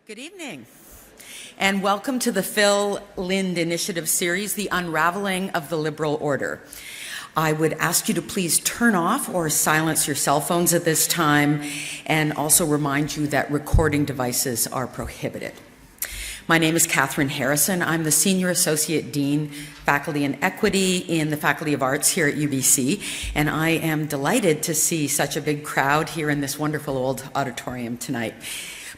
Good evening, and welcome to the Phil Lind Initiative series, The Unravelling of the Liberal Order. I would ask you to please turn off or silence your cell phones at this time, and also remind you that recording devices are prohibited. My name is Catherine Harrison. I'm the Senior Associate Dean, Faculty and Equity in the Faculty of Arts here at UBC, and I am delighted to see such a big crowd here in this wonderful old auditorium tonight.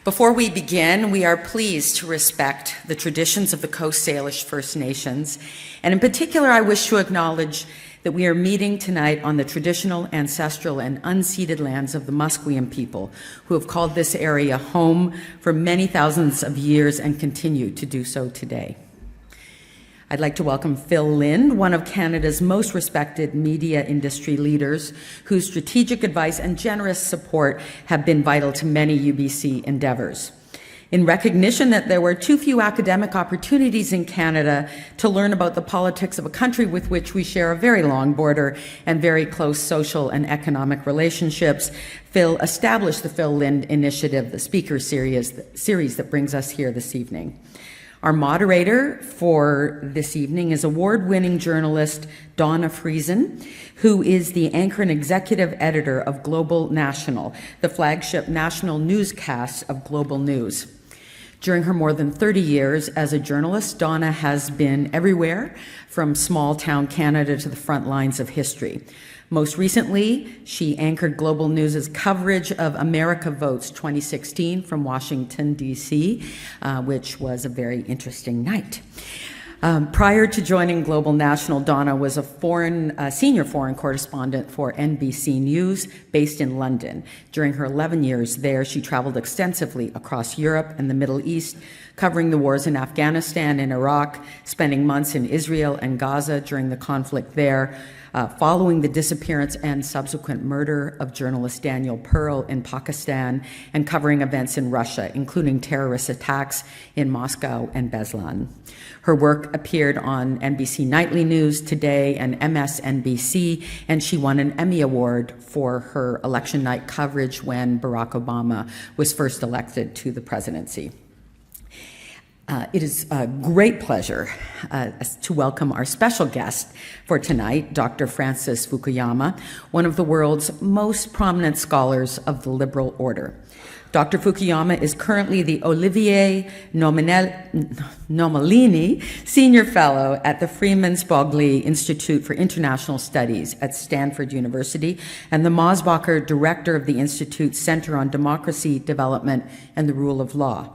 Before we begin, we are pleased to respect the traditions of the Coast Salish First Nations, and in particular, I wish to acknowledge that we are meeting tonight on the traditional, ancestral, and unceded lands of the Musqueam people, who have called this area home for many thousands of years and continue to do so today. I'd like to welcome Phil Lind, one of Canada's most respected media industry leaders, whose strategic advice and generous support have been vital to many UBC endeavors. In recognition that there were too few academic opportunities in Canada to learn about the politics of a country with which we share a very long border and very close social and economic relationships, Phil established the Phil Lind Initiative, the speaker series that brings us here this evening. Our moderator for this evening is award-winning journalist Donna Friesen, who is the anchor and executive editor of Global National, the flagship national newscast of Global News. During her more than 30 years as a journalist, Donna has been everywhere, from small-town Canada to the front lines of history. Most recently, she anchored Global News' coverage of America Votes 2016 from Washington, D.C., which was a very interesting night. Prior to joining Global National, Donna was a senior foreign correspondent for NBC News based in London. During her 11 years there, she traveled extensively across Europe and the Middle East, covering the wars in Afghanistan and Iraq, spending months in Israel and Gaza during the conflict there, following the disappearance and subsequent murder of journalist Daniel Pearl in Pakistan, and covering events in Russia, including terrorist attacks in Moscow and Beslan. Her work appeared on NBC Nightly News, Today, and MSNBC, and she won an Emmy Award for her election night coverage when Barack Obama was first elected to the presidency. It is a great pleasure to welcome our special guest for tonight, Dr. Francis Fukuyama, one of the world's most prominent scholars of the liberal order. Dr. Fukuyama is currently the Olivier Nomalini Senior Fellow at the Freeman Spogli Institute for International Studies at Stanford University and the Mosbacher Director of the Institute's Center on Democracy, Development, and the Rule of Law.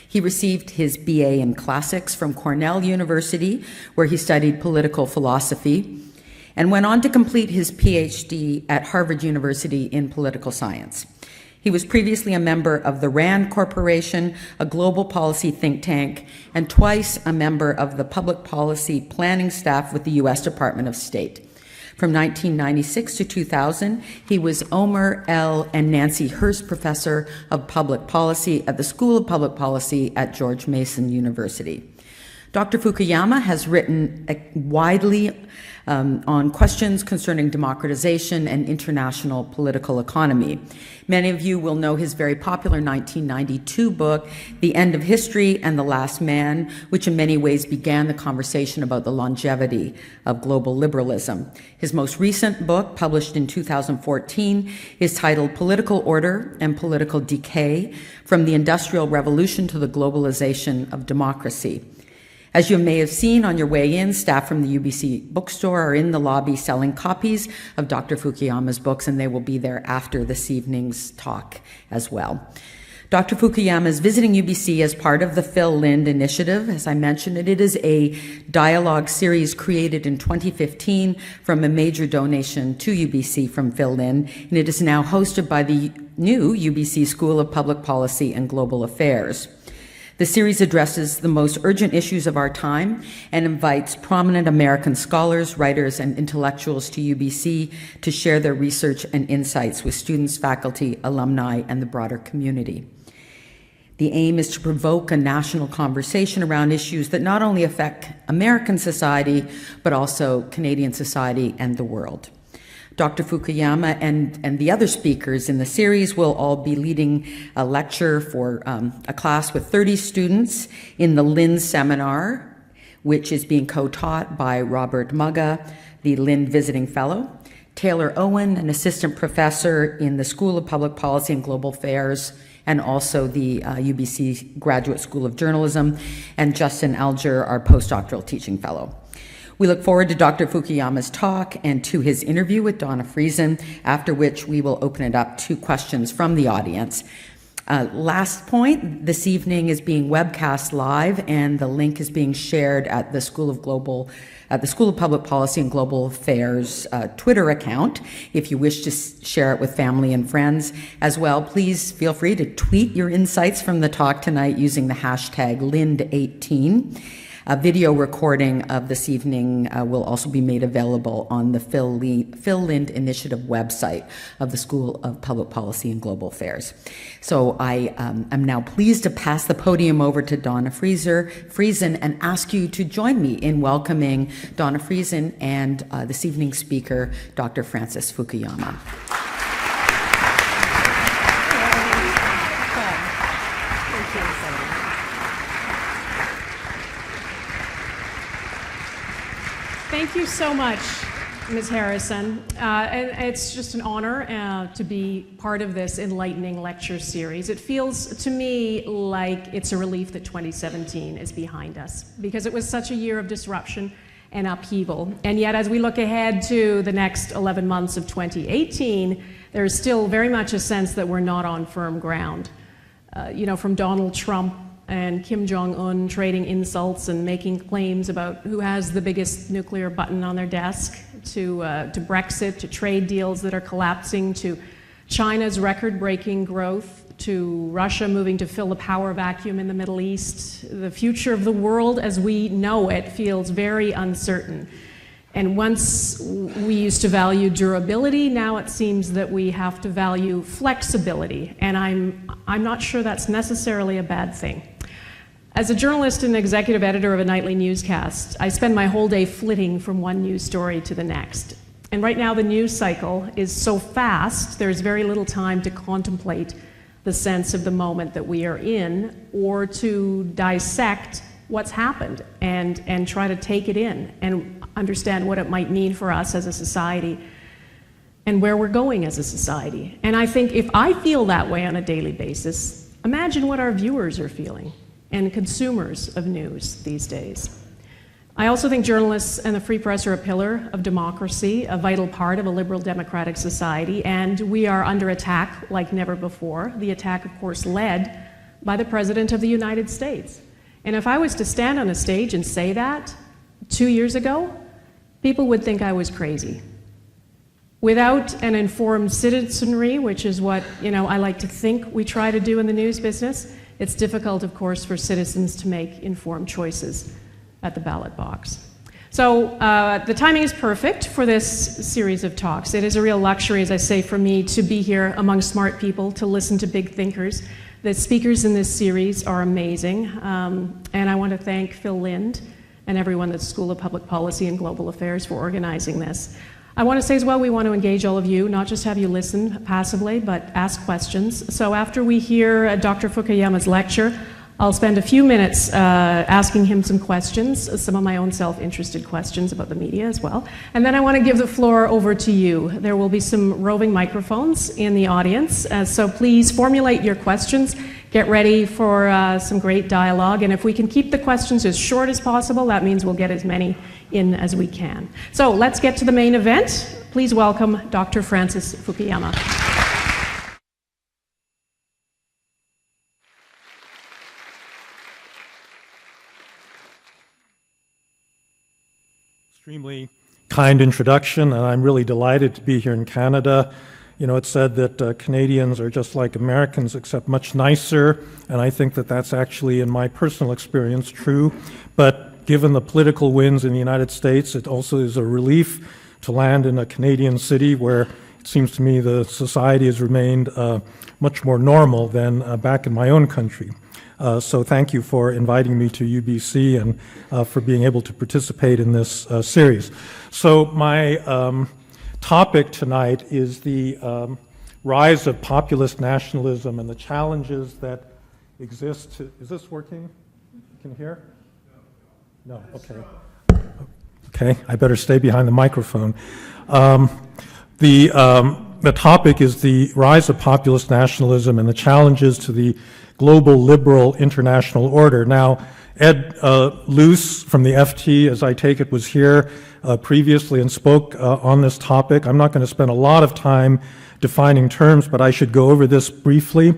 He received his BA in Classics from Cornell University, where he studied political philosophy, and went on to complete his PhD at Harvard University in political science. He was previously a member of the RAND Corporation, a global policy think tank, and twice a member of the public policy planning staff with the U.S. Department of State. From 1996 to 2000, he was Omer L. and Nancy Hurst Professor of Public Policy at the School of Public Policy at George Mason University. Dr. Fukuyama has written widely on questions concerning democratization and international political economy. Many of you will know his very popular 1992 book, The End of History and the Last Man, which in many ways began the conversation about the longevity of global liberalism. His most recent book, published in 2014, is titled Political Order and Political Decay: From the Industrial Revolution to the Globalization of Democracy. As you may have seen on your way in, staff from the UBC bookstore are in the lobby selling copies of Dr. Fukuyama's books, and they will be there after this evening's talk as well. Dr. Fukuyama is visiting UBC as part of the Phil Lind Initiative. As I mentioned, it is a dialogue series created in 2015 from a major donation to UBC from Phil Lind, and it is now hosted by the new UBC School of Public Policy and Global Affairs. The series addresses the most urgent issues of our time and invites prominent American scholars, writers, and intellectuals to UBC to share their research and insights with students, faculty, alumni, and the broader community. The aim is to provoke a national conversation around issues that not only affect American society, but also Canadian society and the world. Dr. Fukuyama and the other speakers in the series will all be leading a lecture for a class with 30 students in the Lind Seminar, which is being co-taught by Robert Mugga, the Lind Visiting Fellow, Taylor Owen, an assistant professor in the School of Public Policy and Global Affairs, and also the UBC Graduate School of Journalism, and Justin Alger, our postdoctoral teaching fellow. We look forward to Dr. Fukuyama's talk and to his interview with Donna Friesen, after which we will open it up to questions from the audience. Last point, this evening is being webcast live, and the link is being shared at the School of Public Policy and Global Affairs Twitter account. If you wish to share it with family and friends as well, please feel free to tweet your insights from the talk tonight using the hashtag Lind18. A video recording of this evening will also be made available on the Phil Lind Initiative website of the School of Public Policy and Global Affairs. So I am now pleased to pass the podium over to Donna Friesen and ask you to join me in welcoming Donna Friesen and this evening's speaker, Dr. Francis Fukuyama. Thank you so much, Ms. Harrison. And it's just an honor to be part of this enlightening lecture series. It feels to me like it's a relief that 2017 is behind us, because it was such a year of disruption and upheaval. And yet, as we look ahead to the next 11 months of 2018, there's still very much a sense that we're not on firm ground. From Donald Trump and Kim Jong-un trading insults and making claims about who has the biggest nuclear button on their desk, to Brexit, to trade deals that are collapsing, to China's record-breaking growth, to Russia moving to fill the power vacuum in the Middle East. The future of the world as we know it feels very uncertain. And once we used to value durability, now it seems that we have to value flexibility. And I'm not sure that's necessarily a bad thing. As a journalist and executive editor of a nightly newscast, I spend my whole day flitting from one news story to the next. And right now the news cycle is so fast, there's very little time to contemplate the sense of the moment that we are in, or to dissect what's happened and try to take it in and understand what it might mean for us as a society and where we're going as a society. And I think if I feel that way on a daily basis, imagine what our viewers are feeling and consumers of news these days. I also think journalists and the free press are a pillar of democracy, a vital part of a liberal democratic society, and we are under attack like never before. The attack, of course, led by the President of the United States. And if I was to stand on a stage and say that 2 years ago, people would think I was crazy. Without an informed citizenry, which is what I like to think we try to do in the news business, it's difficult, of course, for citizens to make informed choices at the ballot box. So the timing is perfect for this series of talks. It is a real luxury, as I say, for me to be here among smart people, to listen to big thinkers. The speakers in this series are amazing, and I want to thank Phil Lind and everyone at the School of Public Policy and Global Affairs for organizing this. I want to say as well, we want to engage all of you, not just have you listen passively, but ask questions. So after we hear Dr. Fukuyama's lecture, I'll spend a few minutes asking him some questions, some of my own self-interested questions about the media as well. And then I want to give the floor over to you. There will be some roving microphones in the audience, so please formulate your questions. Get ready for some great dialogue. And if we can keep the questions as short as possible, that means we'll get as many in as we can. So let's get to the main event. Please welcome Dr. Francis Fukuyama. Extremely kind introduction, and I'm really delighted to be here in Canada. It's said that Canadians are just like Americans, except much nicer, and I think that that's actually, in my personal experience, true. But given the political winds in the United States, it also is a relief to land in a Canadian city where it seems to me the society has remained much more normal than back in my own country. So thank you for inviting me to UBC and for being able to participate in this series. So my topic tonight is the rise of populist nationalism and the challenges that exist. Is this working? Can you hear? No, okay. Okay, I better stay behind the microphone. The topic is the rise of populist nationalism and the challenges to the global liberal international order. Now, Ed Luce from the FT, as I take it, was here previously and spoke on this topic. I'm not going to spend a lot of time defining terms, but I should go over this briefly.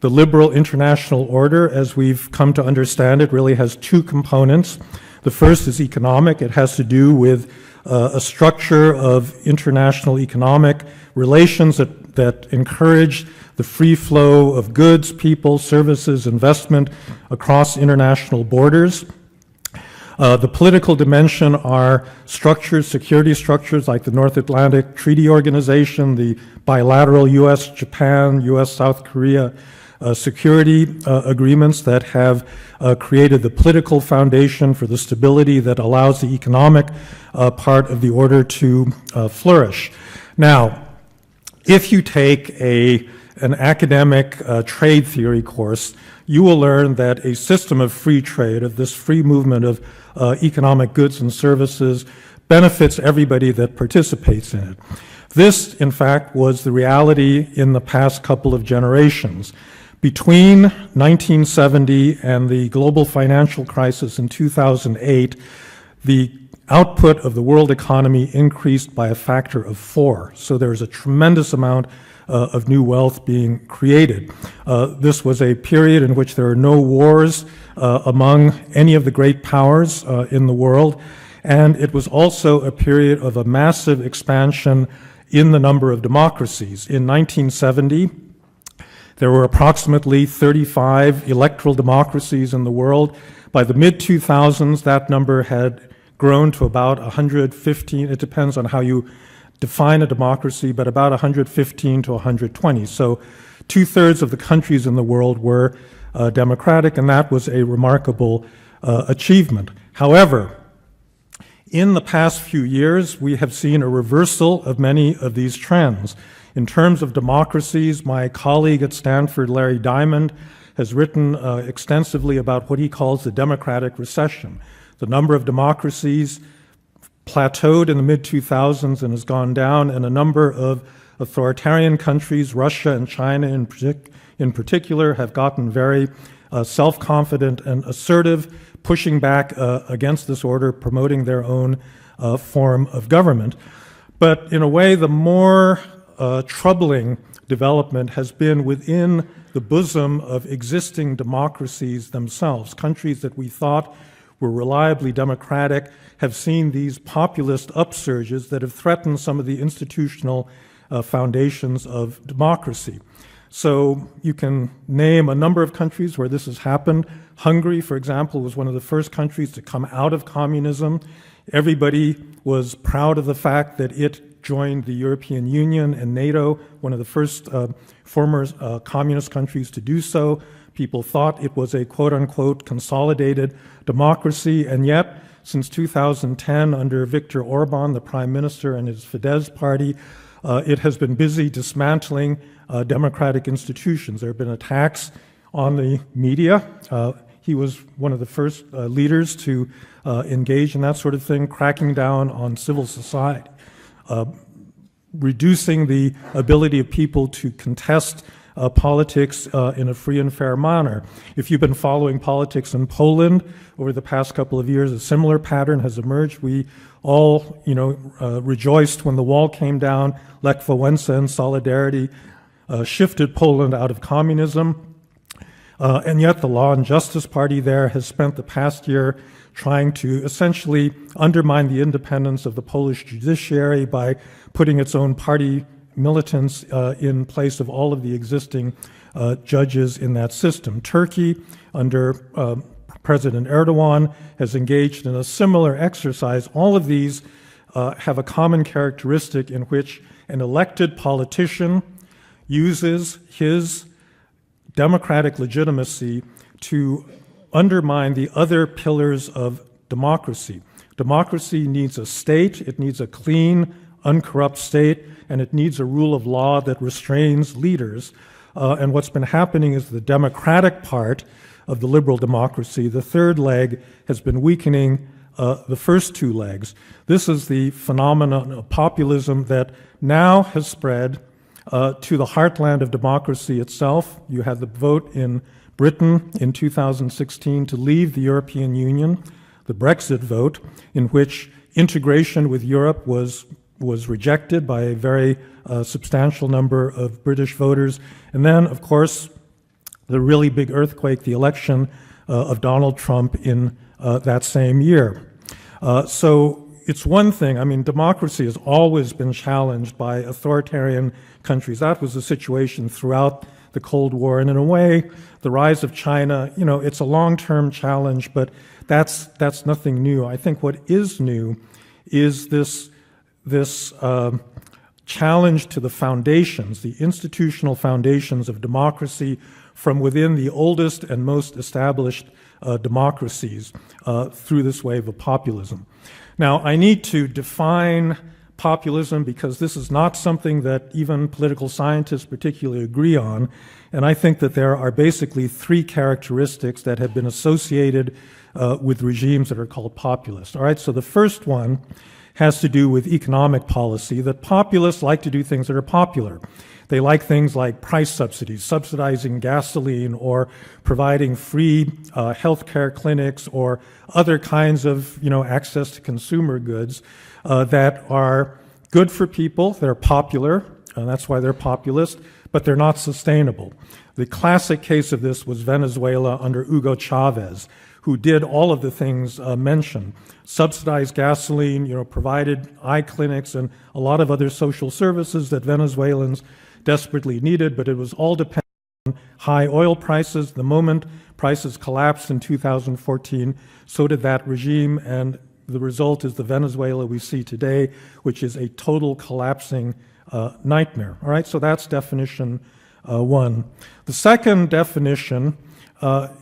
The liberal international order, as we've come to understand it, really has two components. The first is economic. It has to do with a structure of international economic relations that encourage the free flow of goods, people, services, investment across international borders. The political dimension are structures, security structures like the North Atlantic Treaty Organization, the bilateral U.S.-Japan, U.S.-South Korea security agreements that have created the political foundation for the stability that allows the economic part of the order to flourish. Now, if you take an academic trade theory course, you will learn that a system of free trade, of this free movement of economic goods and services, benefits everybody that participates in it. This, in fact, was the reality in the past couple of generations. Between 1970 and the global financial crisis in 2008, the output of the world economy increased by a factor of 4. So there's a tremendous amount of new wealth being created. This was a period in which there are no wars among any of the great powers in the world, and it was also a period of a massive expansion in the number of democracies. In 1970, there were approximately 35 electoral democracies in the world. By the mid-2000s, that number had grown to about 115. It depends on how you define a democracy, but about 115 to 120. So 2/3 of the countries in the world were democratic, and that was a remarkable achievement. However, in the past few years, we have seen a reversal of many of these trends. In terms of democracies, my colleague at Stanford, Larry Diamond, has written extensively about what he calls the Democratic Recession. The number of democracies plateaued in the mid-2000s and has gone down, and a number of authoritarian countries, Russia and China in particular, have gotten very self-confident and assertive, pushing back against this order, promoting their own form of government. But in a way, the more troubling development has been within the bosom of existing democracies themselves. Countries that we thought were reliably democratic have seen these populist upsurges that have threatened some of the institutional foundations of democracy. So you can name a number of countries where this has happened. Hungary, for example, was one of the first countries to come out of communism. Everybody was proud of the fact that it joined the European Union and NATO, one of the first former communist countries to do so. People thought it was a quote-unquote consolidated democracy, and yet since 2010, under Viktor Orban, the prime minister, and his Fidesz party, it has been busy dismantling democratic institutions. There have been attacks on the media. He was one of the first leaders to engage in that sort of thing, cracking down on civil society, reducing the ability of people to contest politics in a free and fair manner. If you've been following politics in Poland over the past couple of years, a similar pattern has emerged. We all, rejoiced when the wall came down. Lech Wałęsa and Solidarity shifted Poland out of communism. And yet the Law and Justice Party there has spent the past year trying to essentially undermine the independence of the Polish judiciary by putting its own party militants in place of all of the existing judges in that system. Turkey, under President Erdogan, has engaged in a similar exercise. All of these have a common characteristic in which an elected politician uses his democratic legitimacy to undermine the other pillars of democracy. Democracy needs a state, it needs a clean, uncorrupt state, and it needs a rule of law that restrains leaders. And what's been happening is the democratic part of the liberal democracy, the third leg, has been weakening the first two legs. This is the phenomenon of populism that now has spread to the heartland of democracy itself. You had the vote in Britain in 2016 to leave the European Union, the Brexit vote, in which integration with Europe was rejected by a very substantial number of British voters. And then, of course, the really big earthquake, the election of Donald Trump in that same year. So it's one thing, I mean, democracy has always been challenged by authoritarian countries. That was the situation throughout the Cold War. And in a way, the rise of China, you know, it's a long-term challenge, but that's nothing new. I think what is new is this challenge to the foundations, the institutional foundations of democracy from within the oldest and most established democracies through this wave of populism. Now, I need to define populism because this is not something that even political scientists particularly agree on, and I think that there are basically three characteristics that have been associated with regimes that are called populist. All right, so the first one has to do with economic policy, that populists like to do things that are popular. They like things like price subsidies, subsidizing gasoline, or providing free healthcare clinics, or other kinds of, you know, access to consumer goods that are good for people. They're popular, and that's why they're populist, but they're not sustainable. The classic case of this was Venezuela under Hugo Chavez, who did all of the things mentioned, subsidized gasoline, you know, provided eye clinics and a lot of other social services that Venezuelans desperately needed, but it was all dependent on high oil prices. The moment prices collapsed in 2014, so did that regime, and the result is the Venezuela we see today, which is a total collapsing nightmare. All right, so that's definition one. The second definition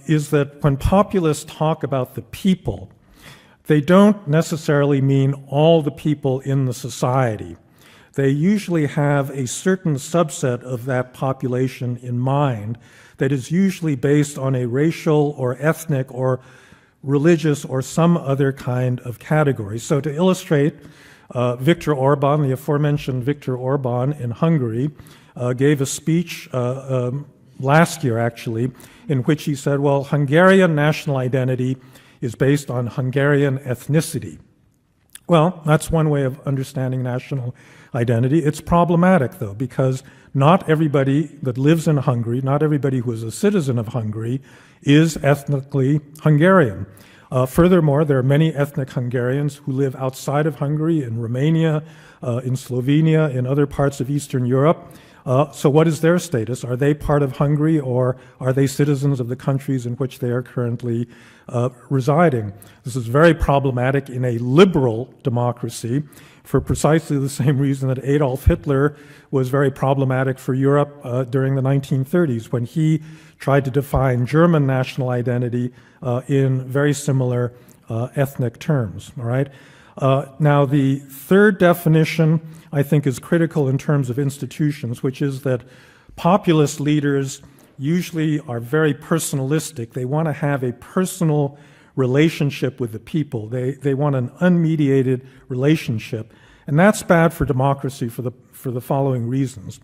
is that when populists talk about the people, they don't necessarily mean all the people in the society. They usually have a certain subset of that population in mind that is usually based on a racial or ethnic or religious or some other kind of category. So to illustrate, Viktor Orban, the aforementioned Viktor Orban in Hungary, gave a speech last year, actually, in which he said, well, Hungarian national identity is based on Hungarian ethnicity. Well, that's one way of understanding national identity. It's problematic, though, because not everybody that lives in Hungary, not everybody who is a citizen of Hungary, is ethnically Hungarian. Furthermore, there are many ethnic Hungarians who live outside of Hungary, in Romania, in Slovenia, in other parts of Eastern Europe. So what is their status? Are they part of Hungary, or are they citizens of the countries in which they are currently residing? This is very problematic in a liberal democracy for precisely the same reason that Adolf Hitler was very problematic for Europe during the 1930s, when he tried to define German national identity in very similar ethnic terms. All right. Now, the third definition, I think, is critical in terms of institutions, which is that populist leaders usually are very personalistic. They want to have a personal relationship with the people. They want an unmediated relationship. And that's bad for democracy for the following reasons.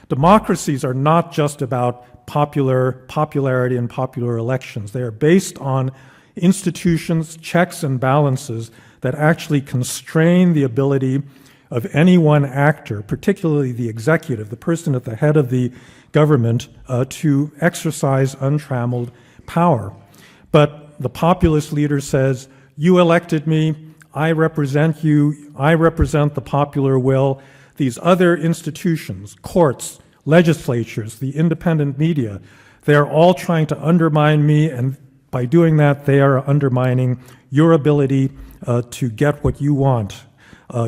Democracies are not just about popularity and popular elections. They are based on institutions, checks and balances that actually constrain the ability of any one actor, particularly the executive, the person at the head of the government, to exercise untrammeled power. But the populist leader says, you elected me, I represent you, I represent the popular will. These other institutions, courts, legislatures, the independent media, they are all trying to undermine me, and by doing that, they are undermining your ability to get what you want.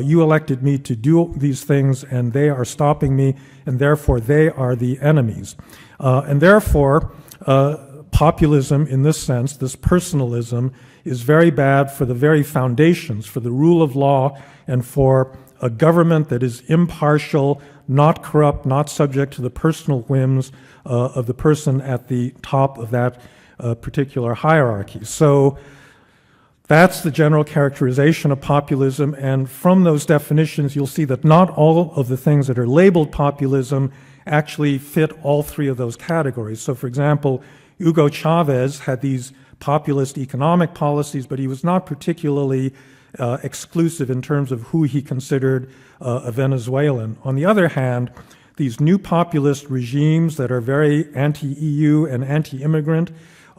You elected me to do these things, and they are stopping me, and therefore they are the enemies. And therefore, populism in this sense, this personalism, is very bad for the very foundations, for the rule of law, and for a government that is impartial, not corrupt, not subject to the personal whims of the person at the top of that particular hierarchy. So that's the general characterization of populism, and from those definitions you'll see that not all of the things that are labeled populism actually fit all three of those categories. So for example, Hugo Chavez had these populist economic policies, but he was not particularly exclusive in terms of who he considered a Venezuelan. On the other hand, these new populist regimes that are very anti-EU and anti-immigrant,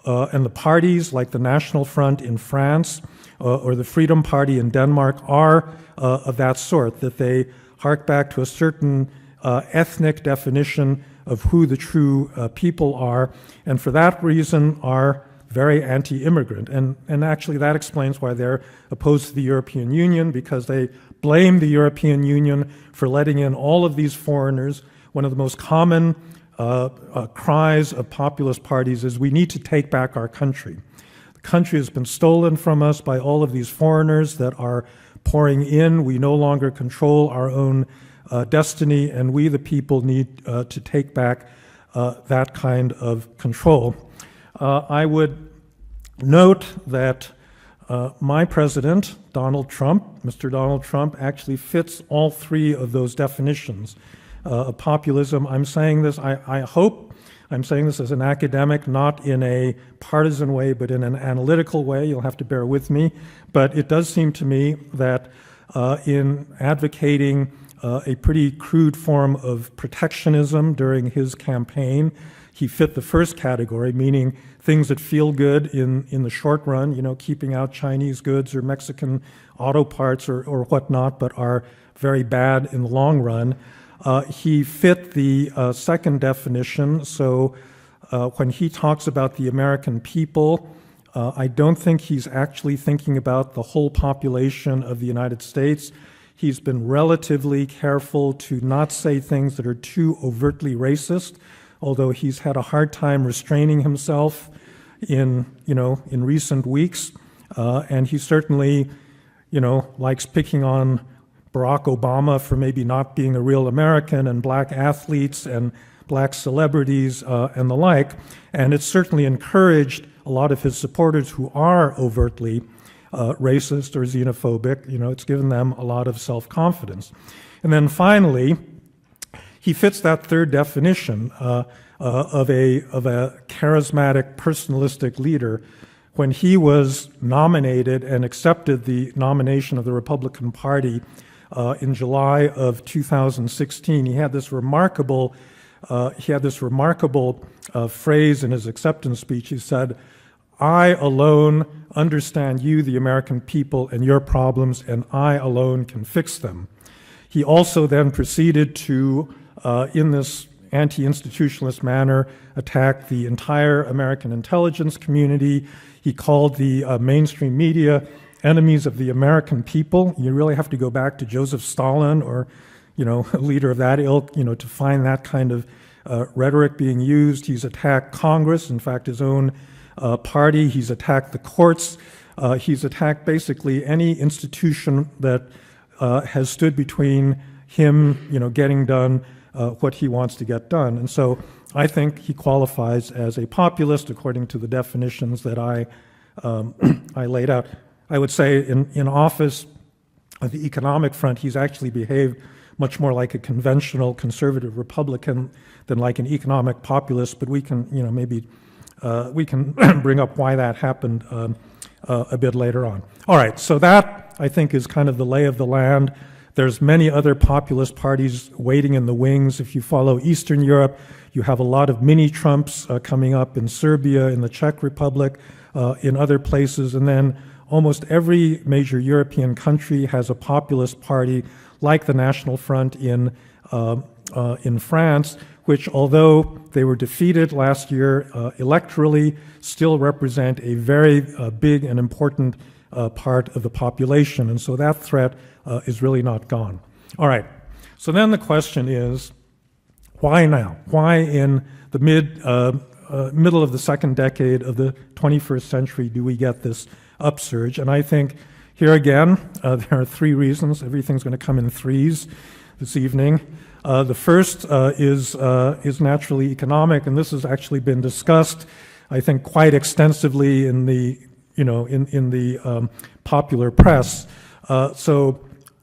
and the parties like the National Front in France or the Freedom Party in Denmark are of that sort, that they hark back to a certain ethnic definition of who the true people are, and for that reason are very anti-immigrant. And actually that explains why they're opposed to the European Union, because they blame the European Union for letting in all of these foreigners. One of the most common cries of populist parties is, we need to take back our country. The country has been stolen from us by all of these foreigners that are pouring in. We no longer control our own destiny, and we, the people, need to take back that kind of control. I would note that my president, Donald Trump, Mr. Donald Trump, actually fits all three of those definitions of populism. I'm saying this, I hope I'm saying this as an academic, not in a partisan way, but in an analytical way. You'll have to bear with me. But it does seem to me that in advocating a pretty crude form of protectionism during his campaign, he fit the first category, meaning things that feel good in the short run, you know, keeping out Chinese goods or Mexican auto parts or whatnot, but are very bad in the long run. He fit the second definition. So when he talks about the American people, I don't think he's actually thinking about the whole population of the United States. He's been relatively careful to not say things that are too overtly racist, although he's had a hard time restraining himself in recent weeks. And he certainly, likes picking on Barack Obama for maybe not being a real American, and black athletes and black celebrities and the like. And it's certainly encouraged a lot of his supporters who are overtly racist or xenophobic. It's given them a lot of self-confidence. And then finally, he fits that third definition of a charismatic, personalistic leader. When he was nominated and accepted the nomination of the Republican Party in July of 2016, he had this remarkable phrase in his acceptance speech. He said, "I alone understand you, the American people, and your problems, and I alone can fix them." He also then proceeded to, in this anti-institutionalist manner, attack the entire American intelligence community. He called the mainstream media enemies of the American people. You really have to go back to Joseph Stalin or, a leader of that ilk, to find that kind of rhetoric being used. He's attacked Congress, in fact, his own party. He's attacked the courts. He's attacked basically any institution that has stood between him, getting done what he wants to get done. And so I think he qualifies as a populist according to the definitions that I laid out. I would say in office, on the economic front, he's actually behaved much more like a conventional conservative Republican than like an economic populist, but we can, maybe we can bring up why that happened a bit later on. All right, so that, I think, is kind of the lay of the land. There's many other populist parties waiting in the wings. If you follow Eastern Europe, you have a lot of mini-Trumps coming up in Serbia, in the Czech Republic, in other places, and then almost every major European country has a populist party, like the National Front in France, which, although they were defeated last year electorally, still represent a very big and important part of the population. And so that threat is really not gone. All right. So then the question is, why now? Why in the middle of the second decade of the 21st century do we get this upsurge? And I think, Here again, there are three reasons. Everything's going to come in threes this evening. The first is naturally economic, and this has actually been discussed, I think, quite extensively in the popular press. So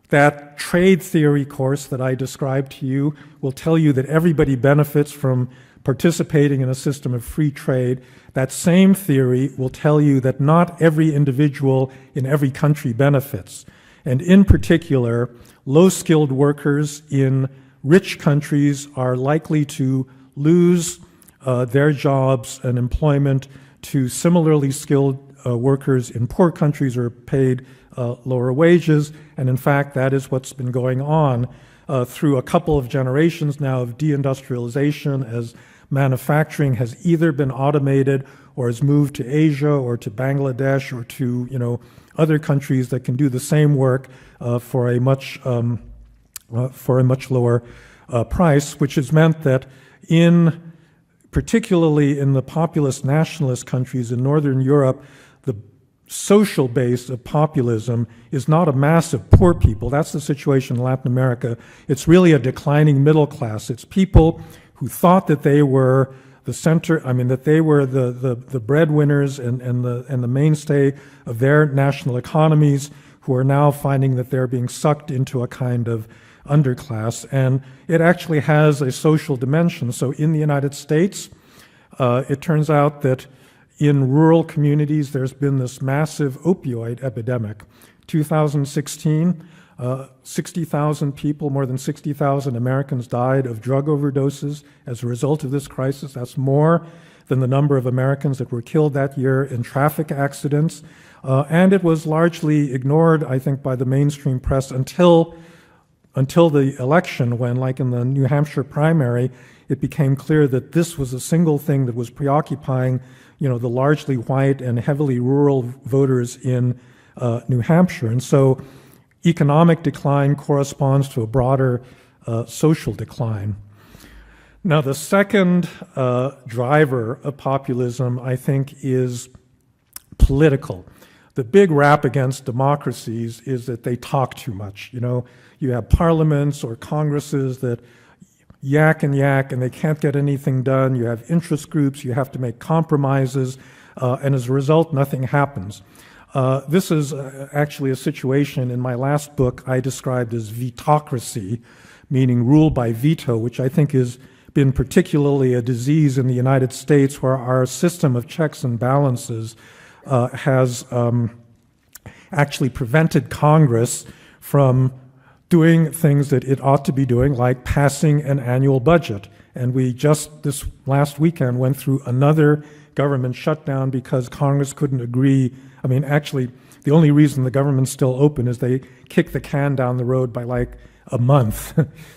that trade theory course that I described to you will tell you that everybody benefits from participating in a system of free trade. That same theory will tell you that not every individual in every country benefits. And in particular, low-skilled workers in rich countries are likely to lose their jobs and employment to similarly skilled workers in poor countries who are paid lower wages. And in fact, that is what's been going on through a couple of generations now of deindustrialization, as manufacturing has either been automated or has moved to Asia or to Bangladesh or to other countries that can do the same work for a much lower price, which has meant that particularly in the populist nationalist countries in Northern Europe, the social base of populism is not a mass of poor people. That's the situation in Latin America. It's really a declining middle class. It's people who thought that they were the center, that they were the breadwinners and the mainstay of their national economies, who are now finding that they're being sucked into a kind of underclass. And it actually has a social dimension. So in the United States, it turns out that in rural communities, there's been this massive opioid epidemic. 2016, 60,000 people, more than 60,000 Americans died of drug overdoses as a result of this crisis. That's more than the number of Americans that were killed that year in traffic accidents. And it was largely ignored, I think, by the mainstream press until the election, when, like in the New Hampshire primary, it became clear that this was a single thing that was preoccupying, the largely white and heavily rural voters in New Hampshire. And so economic decline corresponds to a broader social decline. Now, the second driver of populism, I think, is political. The big rap against democracies is that they talk too much. You have parliaments or congresses that yak and they can't get anything done. You have interest groups, you have to make compromises, and as a result, nothing happens. This is actually a situation in my last book I described as vetocracy, meaning rule by veto, which I think has been particularly a disease in the United States, where our system of checks and balances has actually prevented Congress from doing things that it ought to be doing, like passing an annual budget. And we just this last weekend went through another government shutdown because Congress couldn't agree. Actually, the only reason the government's still open is they kicked the can down the road by like a month.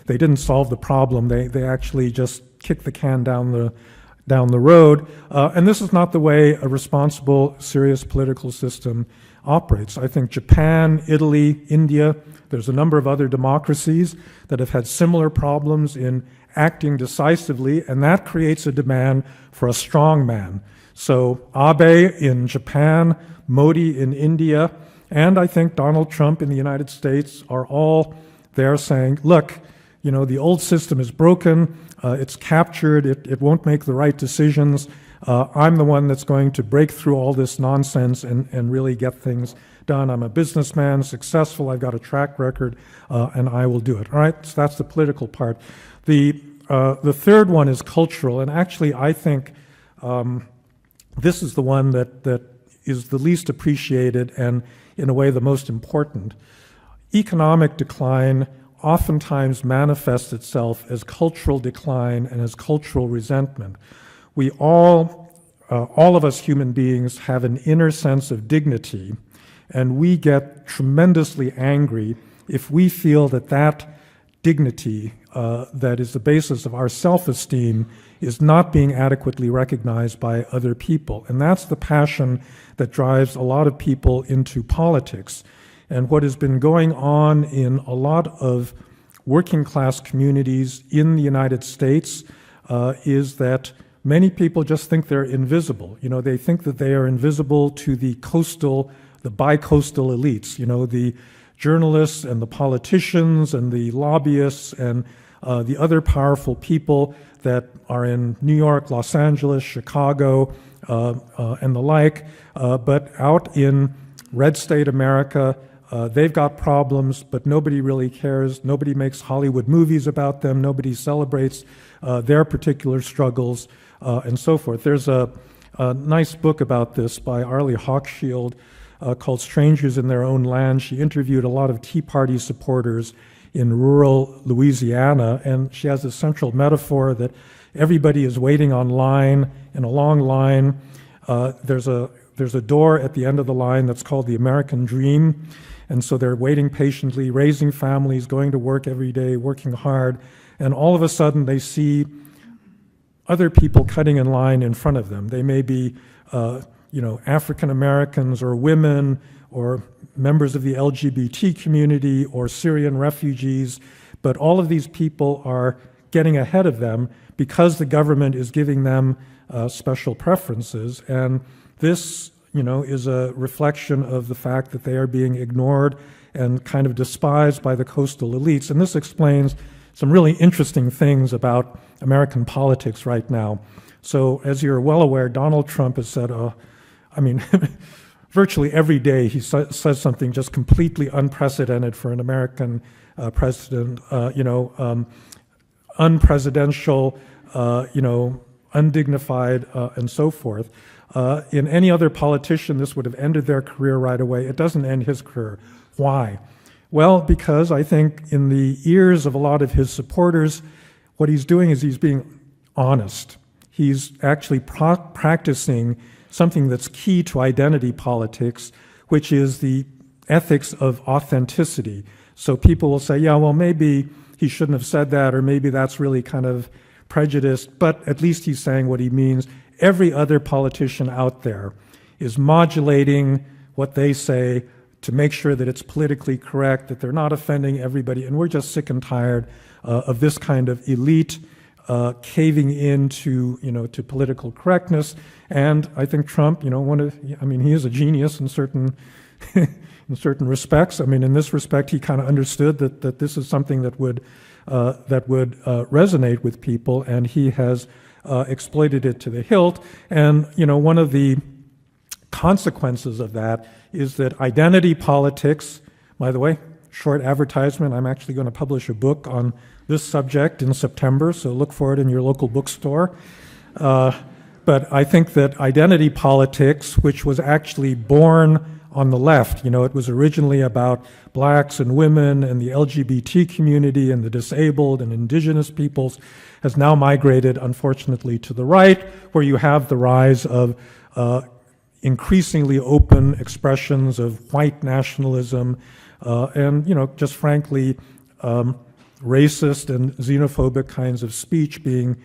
They didn't solve the problem. They actually just kicked the can down the road. And this is not the way a responsible, serious political system operates. I think Japan, Italy, India, there's a number of other democracies that have had similar problems in acting decisively, and that creates a demand for a strong man. So Abe in Japan, Modi in India, and I think Donald Trump in the United States are all there saying, look, the old system is broken, it's captured, it won't make the right decisions. I'm the one that's going to break through all this nonsense and really get things done. I'm a businessman, successful, I've got a track record, and I will do it. All right, so that's the political part. The third one is cultural, and actually I think this is the one that is the least appreciated and, in a way, the most important. Economic decline oftentimes manifests itself as cultural decline and as cultural resentment. We all of us human beings have an inner sense of dignity, and we get tremendously angry if we feel that dignity that is the basis of our self-esteem is not being adequately recognized by other people. And that's the passion that drives a lot of people into politics. And what has been going on in a lot of working class communities in the United States is that many people just think they're invisible. They think that they are invisible to the coastal the bi-coastal elites, the journalists and the politicians and the lobbyists and the other powerful people that are in New York, Los Angeles, Chicago, and the like. But out in red state America, they've got problems, but nobody really cares. Nobody makes Hollywood movies about them. Nobody celebrates their particular struggles, and so forth. There's a nice book about this by Arlie Hawkshield called Strangers in Their Own Land. She interviewed a lot of Tea Party supporters in rural Louisiana, and she has a central metaphor that everybody is waiting on line in a long line. There's a door at the end of the line that's called the American Dream, and so they're waiting patiently, raising families, going to work every day, working hard, and all of a sudden they see other people cutting in line in front of them. They may be African Americans or women or members of the LGBT community or Syrian refugees, but all of these people are getting ahead of them because the government is giving them special preferences. And this, is a reflection of the fact that they are being ignored and kind of despised by the coastal elites. And this explains some really interesting things about American politics right now. So as you're well aware, Donald Trump has said, virtually every day he says something just completely unprecedented for an American president, unpresidential, undignified, and so forth. In any other politician, this would have ended their career right away. It doesn't end his career. Why? Well, because I think in the ears of a lot of his supporters, what he's doing is he's being honest. He's actually practicing something that's key to identity politics, which is the ethics of authenticity. So people will say, yeah, well, maybe he shouldn't have said that, or maybe that's really kind of prejudiced, but at least he's saying what he means. Every other politician out there is modulating what they say to make sure that it's politically correct, that they're not offending everybody, and we're just sick and tired of this kind of elite caving into, to political correctness. And I think Trump, he is a genius in certain in certain respects. In this respect, he kind of understood that this is something that would resonate with people, and he has exploited it to the hilt. And one of the consequences of that is that identity politics, by the way, short advertisement, I'm actually going to publish a book on this subject in September, so look for it in your local bookstore. But I think that identity politics, which was actually born on the left, it was originally about blacks and women and the LGBT community and the disabled and indigenous peoples, has now migrated, unfortunately, to the right, where you have the rise of increasingly open expressions of white nationalism and, just frankly, racist and xenophobic kinds of speech being,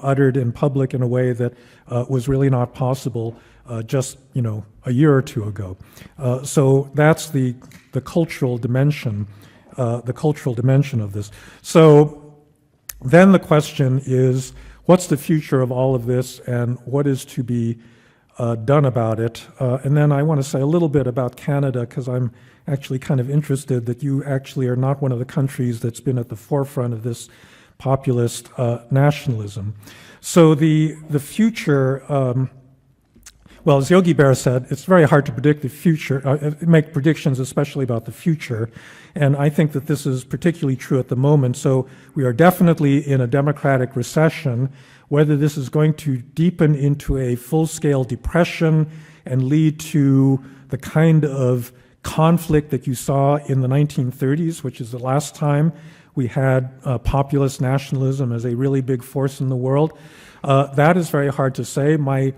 uttered in public in a way that was really not possible just, a year or two ago. So that's the cultural dimension, of this. So then the question is, what's the future of all of this, and what is to be done about it? And then I want to say a little bit about Canada, because I'm actually kind of interested that you actually are not one of the countries that's been at the forefront of this populist nationalism. So the future, well, as Yogi Berra said, it's very hard to predict the future, make predictions especially about the future, and I think that this is particularly true at the moment. So we are definitely in a democratic recession. Whether this is going to deepen into a full-scale depression and lead to the kind of conflict that you saw in the 1930s, which is the last time we had populist nationalism as a really big force in the world, that is very hard to say. My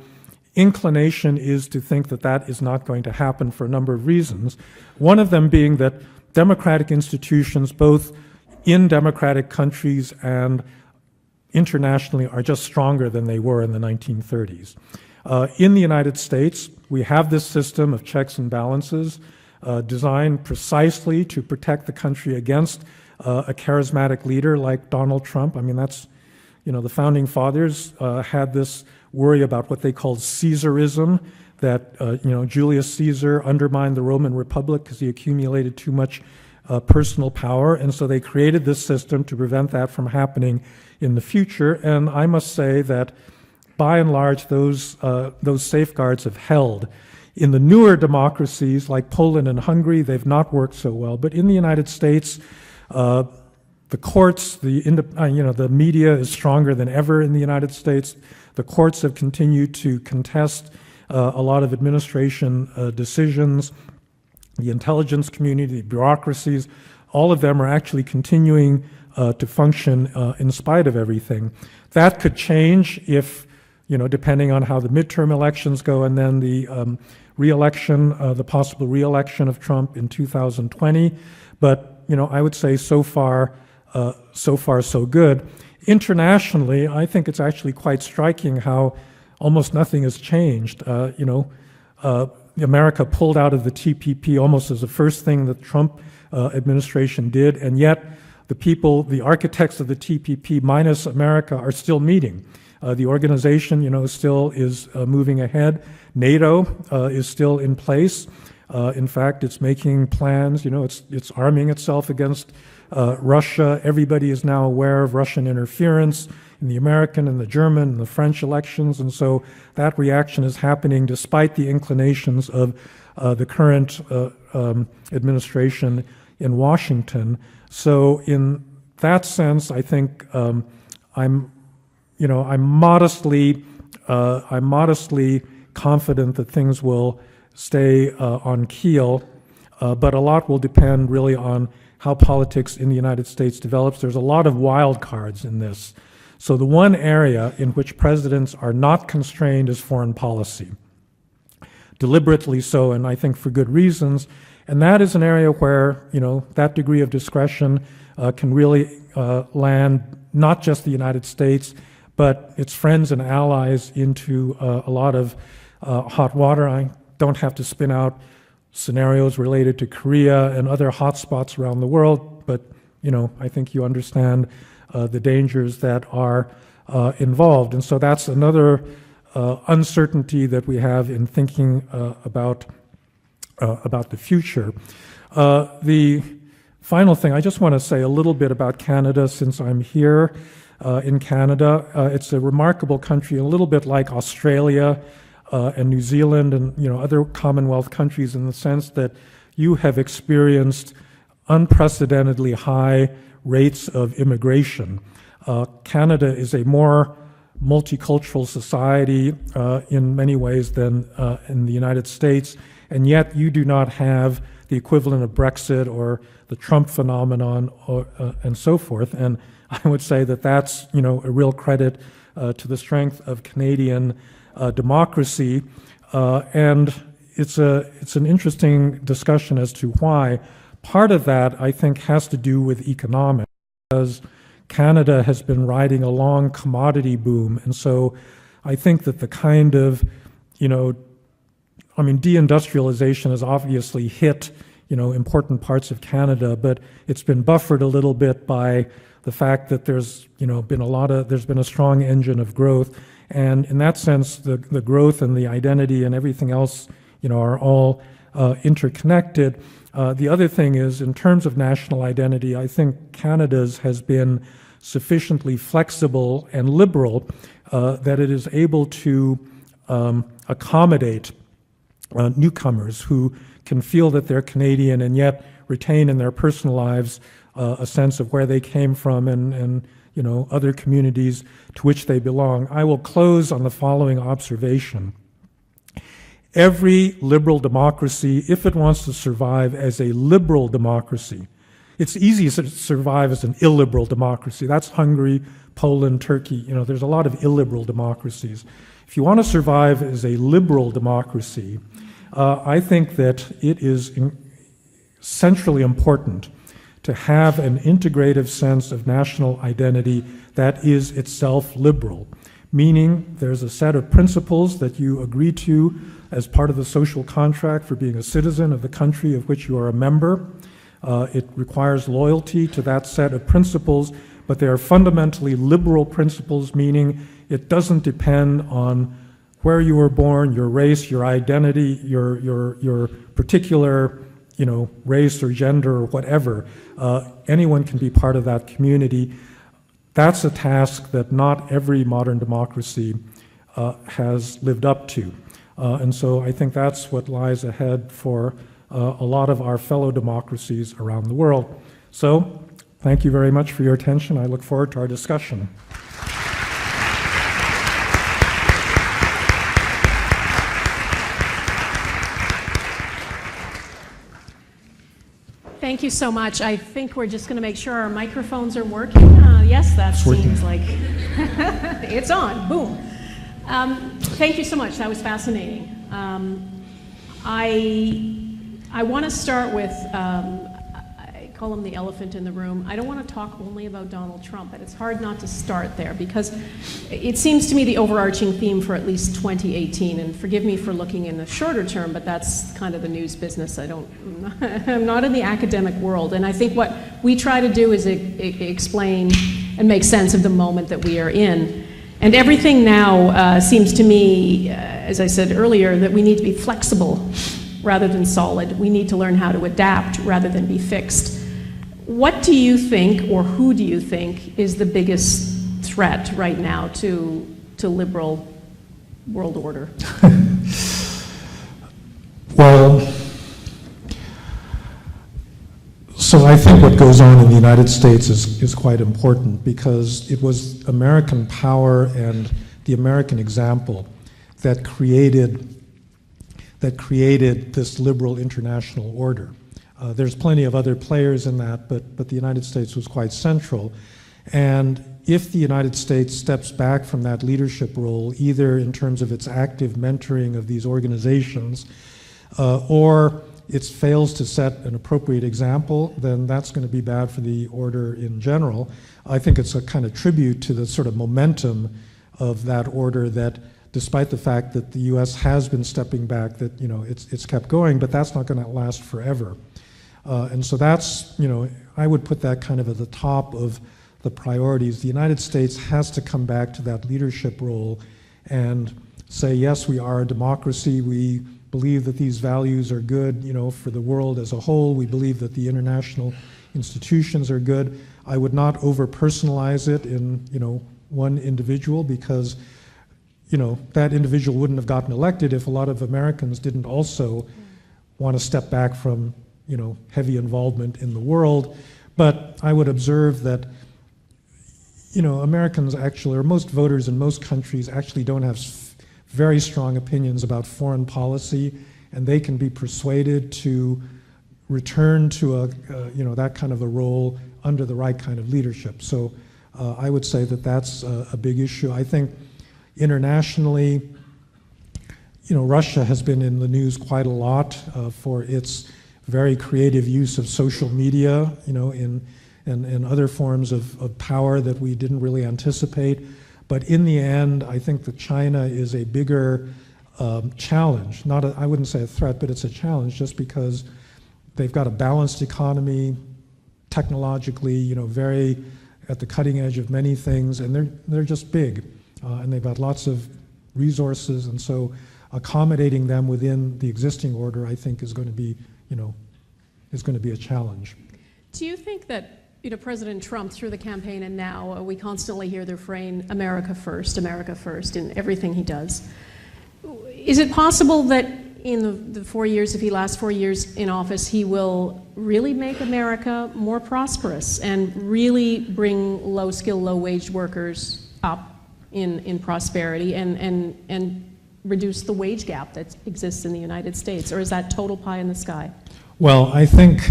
inclination is to think that that is not going to happen for a number of reasons. One of them being that democratic institutions, both in democratic countries and internationally, are just stronger than they were in the 1930s. In the United States, we have this system of checks and balances designed precisely to protect the country against a charismatic leader like Donald Trump. That's, the founding fathers had this worry about what they called Caesarism, that Julius Caesar undermined the Roman Republic because he accumulated too much personal power, and so they created this system to prevent that from happening in the future. And I must say that, by and large, those safeguards have held. In the newer democracies like Poland and Hungary, they've not worked so well. But in the United States, the courts, the media is stronger than ever in the United States. The courts have continued to contest a lot of administration decisions. The intelligence community, the bureaucracies, all of them are actually continuing to function in spite of everything. That could change if, depending on how the midterm elections go, and then the re-election, the possible re-election of Trump in 2020. But, I would say so far so good. Internationally, I think it's actually quite striking how almost nothing has changed. America pulled out of the TPP almost as the first thing that the Trump administration did, and yet the architects of the TPP minus America are still meeting. The organization, still is moving ahead. NATO is still in place. In fact, it's making plans. It's arming itself against Russia. Everybody is now aware of Russian interference in the American and the German and the French elections, and so that reaction is happening despite the inclinations of the current administration in Washington. So in that sense, I think I'm modestly confident that things will stay on keel, but a lot will depend really on how politics in the United States develops. There's a lot of wild cards in this. So the one area in which presidents are not constrained is foreign policy, deliberately so, and I think for good reasons. And that is an area where, that degree of discretion can really land not just the United States, but its friends and allies into a lot of hot water. I don't have to spin out scenarios related to Korea and other hotspots around the world, but, I think you understand the dangers that are involved. And so that's another uncertainty that we have in thinking about the future. The final thing, I just want to say a little bit about Canada since I'm here in Canada. It's a remarkable country, a little bit like Australia and New Zealand and other Commonwealth countries, in the sense that you have experienced unprecedentedly high rates of immigration. Canada is a more multicultural society in many ways than in the United States, and yet you do not have the equivalent of Brexit or the Trump phenomenon and so forth. And I would say that that's a real credit to the strength of Canadian democracy, and it's an interesting discussion as to why. Part of that, I think, has to do with economics, because Canada has been riding a long commodity boom, and so I think that the kind of, deindustrialization has obviously hit, important parts of Canada, but it's been buffered a little bit by the fact that there's been a strong engine of growth, and in that sense, the growth and the identity and everything else, are all interconnected. The other thing is, in terms of national identity, I think Canada's has been sufficiently flexible and liberal that it is able to accommodate newcomers who can feel that they're Canadian and yet retain in their personal lives a sense of where they came from and other communities to which they belong. I will close on the following observation. Every liberal democracy, if it wants to survive as a liberal democracy, it's easy to survive as an illiberal democracy. That's Hungary, Poland, Turkey. There's a lot of illiberal democracies. If you want to survive as a liberal democracy, I think that it is centrally important to have an integrative sense of national identity that is itself liberal, meaning there's a set of principles that you agree to as part of the social contract for being a citizen of the country of which you are a member. It requires loyalty to that set of principles, but they are fundamentally liberal principles, meaning it doesn't depend on where you were born, your race, your identity, your particular, race or gender or whatever. Anyone can be part of that community. That's a task that not every modern democracy has lived up to. And so I think that's what lies ahead for a lot of our fellow democracies around the world. So thank you very much for your attention. I look forward to our discussion. Thank you so much. I think we're just going to make sure our microphones are working. Yes, that seems like it's on. Boom. Thank you so much. That was fascinating. I want to start with, I call him the elephant in the room. I don't want to talk only about Donald Trump, but it's hard not to start there because it seems to me the overarching theme for at least 2018, and forgive me for looking in the shorter term, but that's kind of the news business. I'm not in the academic world, and I think what we try to do is explain and make sense of the moment that we are in. And everything now seems to me, as I said earlier, that we need to be flexible rather than solid. We need to learn how to adapt rather than be fixed. What do you think, or who do you think, is the biggest threat right now to liberal world order? Well, so I think what goes on in the United States is quite important because it was American power and the American example that created this liberal international order. There's plenty of other players in that, but the United States was quite central. And if the United States steps back from that leadership role, either in terms of its active mentoring of these organizations, or it fails to set an appropriate example, then that's going to be bad for the order in general. I think it's a kind of tribute to the sort of momentum of that order that, despite the fact that the U.S. has been stepping back, that it's kept going, but that's not going to last forever. And so that's, I would put that kind of at the top of the priorities. The United States has to come back to that leadership role and say, yes, we are a democracy. We believe that these values are good, for the world as a whole. We believe that the international institutions are good. I would not over-personalize it in, one individual because, that individual wouldn't have gotten elected if a lot of Americans didn't also want to step back from, heavy involvement in the world. But I would observe that, Americans actually, or most voters in most countries actually don't have very strong opinions about foreign policy, and they can be persuaded to return to that kind of a role under the right kind of leadership. So I would say that that's a big issue. I think internationally, Russia has been in the news quite a lot for its very creative use of social media, and other forms of power that we didn't really anticipate. But in the end, I think that China is a bigger challenge. I wouldn't say a threat, but it's a challenge just because they've got a balanced economy, technologically, very at the cutting edge of many things, and they're just big, and they've got lots of resources, and so accommodating them within the existing order, I think, is going to be, a challenge. Do you think that President Trump, through the campaign and now, we constantly hear the refrain, America first, in everything he does. Is it possible that in the 4 years, if he lasts 4 years in office, he will really make America more prosperous and really bring low-skilled, low-wage workers up in prosperity and reduce the wage gap that exists in the United States? Or is that total pie in the sky? Well, I think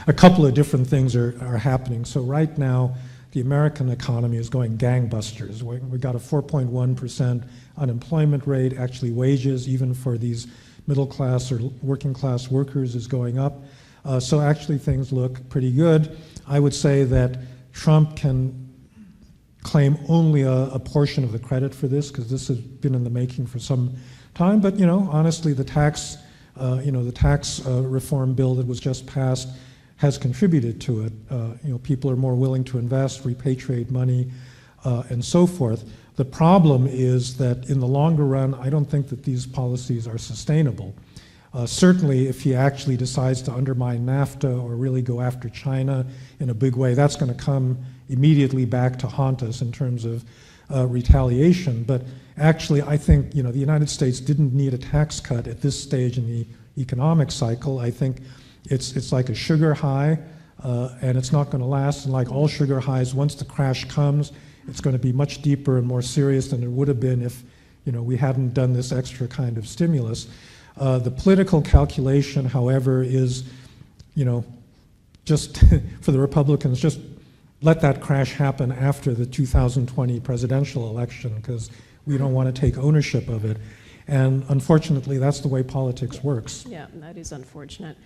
a couple of different things are happening. So right now, the American economy is going gangbusters. We got a 4.1% unemployment rate. Actually, wages, even for these middle class or working class workers, is going up. So actually, things look pretty good. I would say that Trump can claim only a portion of the credit for this, because this has been in the making for some time. But honestly, the tax reform bill that was just passed has contributed to it. People are more willing to invest, repatriate money, and so forth. The problem is that in the longer run, I don't think that these policies are sustainable. Certainly, if he actually decides to undermine NAFTA or really go after China in a big way, that's going to come immediately back to haunt us in terms of retaliation. But actually, I think the United States didn't need a tax cut at this stage in the economic cycle. I think it's like a sugar high, and it's not going to last. And like all sugar highs, once the crash comes, it's going to be much deeper and more serious than it would have been if we hadn't done this extra kind of stimulus. The political calculation, however, is, just for the Republicans, just let that crash happen after the 2020 presidential election, because we don't want to take ownership of it. And unfortunately, that's the way politics works. Yeah, that is unfortunate.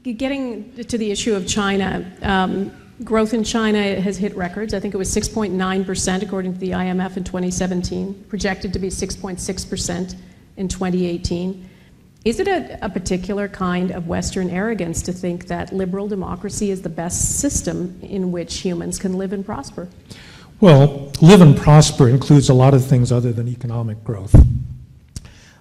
Getting to the issue of China, growth in China has hit records. I think it was 6.9% according to the IMF in 2017, projected to be 6.6% in 2018. Is it a particular kind of Western arrogance to think that liberal democracy is the best system in which humans can live and prosper? Well, live and prosper includes a lot of things other than economic growth.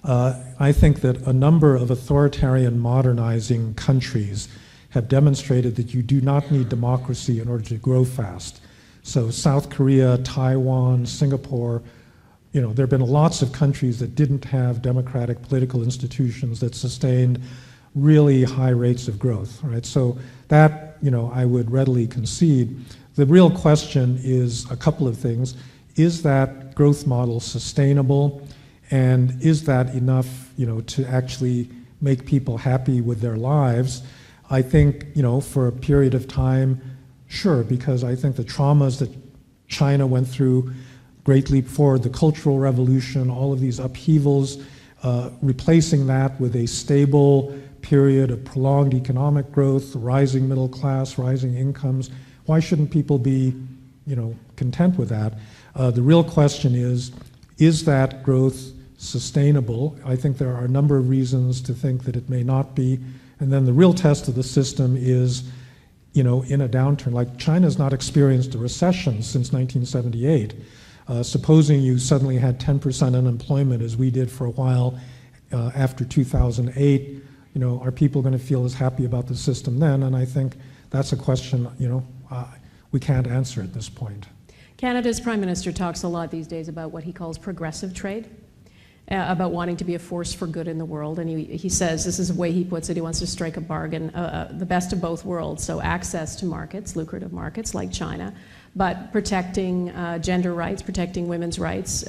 I think that a number of authoritarian modernizing countries have demonstrated that you do not need democracy in order to grow fast. So South Korea, Taiwan, Singapore, there have been lots of countries that didn't have democratic political institutions that sustained really high rates of growth, right? So that, I would readily concede. The real question is a couple of things. Is that growth model sustainable? And is that enough, to actually make people happy with their lives? I think, for a period of time, sure, because I think the traumas that China went through, Great Leap Forward, the Cultural Revolution, all of these upheavals, replacing that with a stable period of prolonged economic growth, rising middle class, rising incomes. Why shouldn't people be, content with that? The real question is that growth sustainable? I think there are a number of reasons to think that it may not be. And then the real test of the system is, in a downturn. Like China's not experienced a recession since 1978. Supposing you suddenly had 10% unemployment, as we did for a while after 2008, are people going to feel as happy about the system then? And I think that's a question, we can't answer at this point. Canada's Prime Minister talks a lot these days about what he calls progressive trade, about wanting to be a force for good in the world. And he says, this is the way he puts it, he wants to strike a bargain, the best of both worlds. So access to markets, lucrative markets like China, but protecting gender rights, protecting women's rights,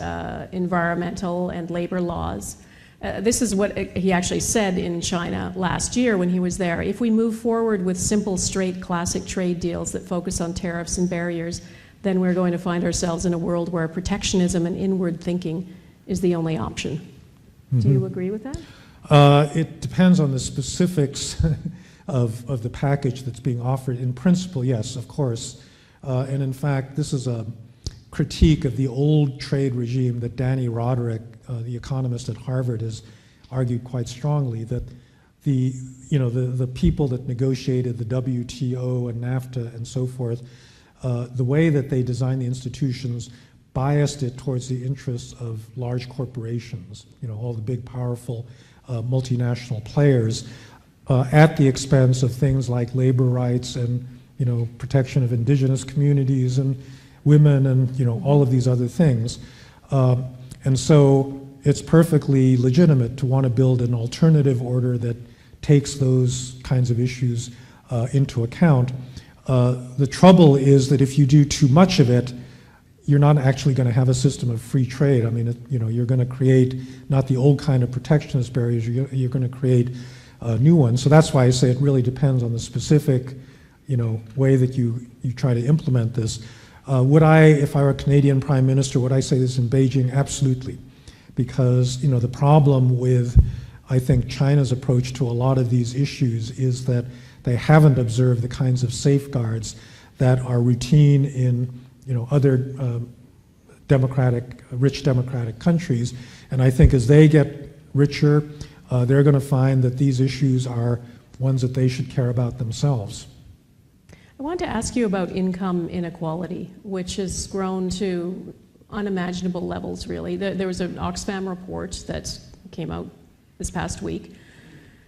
environmental and labor laws. This is what he actually said in China last year when he was there. If we move forward with simple, straight, classic trade deals that focus on tariffs and barriers, then we're going to find ourselves in a world where protectionism and inward thinking is the only option. Mm-hmm. Do you agree with that? It depends on the specifics of the package that's being offered. In principle, yes, of course. And in fact, this is a critique of the old trade regime that Danny Roderick, the economist at Harvard, has argued quite strongly, that the people that negotiated the WTO and NAFTA and so forth, the way that they designed the institutions biased it towards the interests of large corporations, all the big, powerful multinational players, at the expense of things like labor rights and protection of indigenous communities and women and all of these other things. And so it's perfectly legitimate to want to build an alternative order that takes those kinds of issues into account. The trouble is that if you do too much of it, you're not actually going to have a system of free trade. I mean, you're going to create not the old kind of protectionist barriers, you're going to create new ones. So that's why I say it really depends on the specific way that you try to implement this. Would I, if I were a Canadian Prime Minister, would I say this in Beijing? Absolutely. Because the problem with, I think, China's approach to a lot of these issues is that they haven't observed the kinds of safeguards that are routine in other rich democratic countries. And I think as they get richer, they're going to find that these issues are ones that they should care about themselves. I want to ask you about income inequality, which has grown to unimaginable levels, really. There was an Oxfam report that came out this past week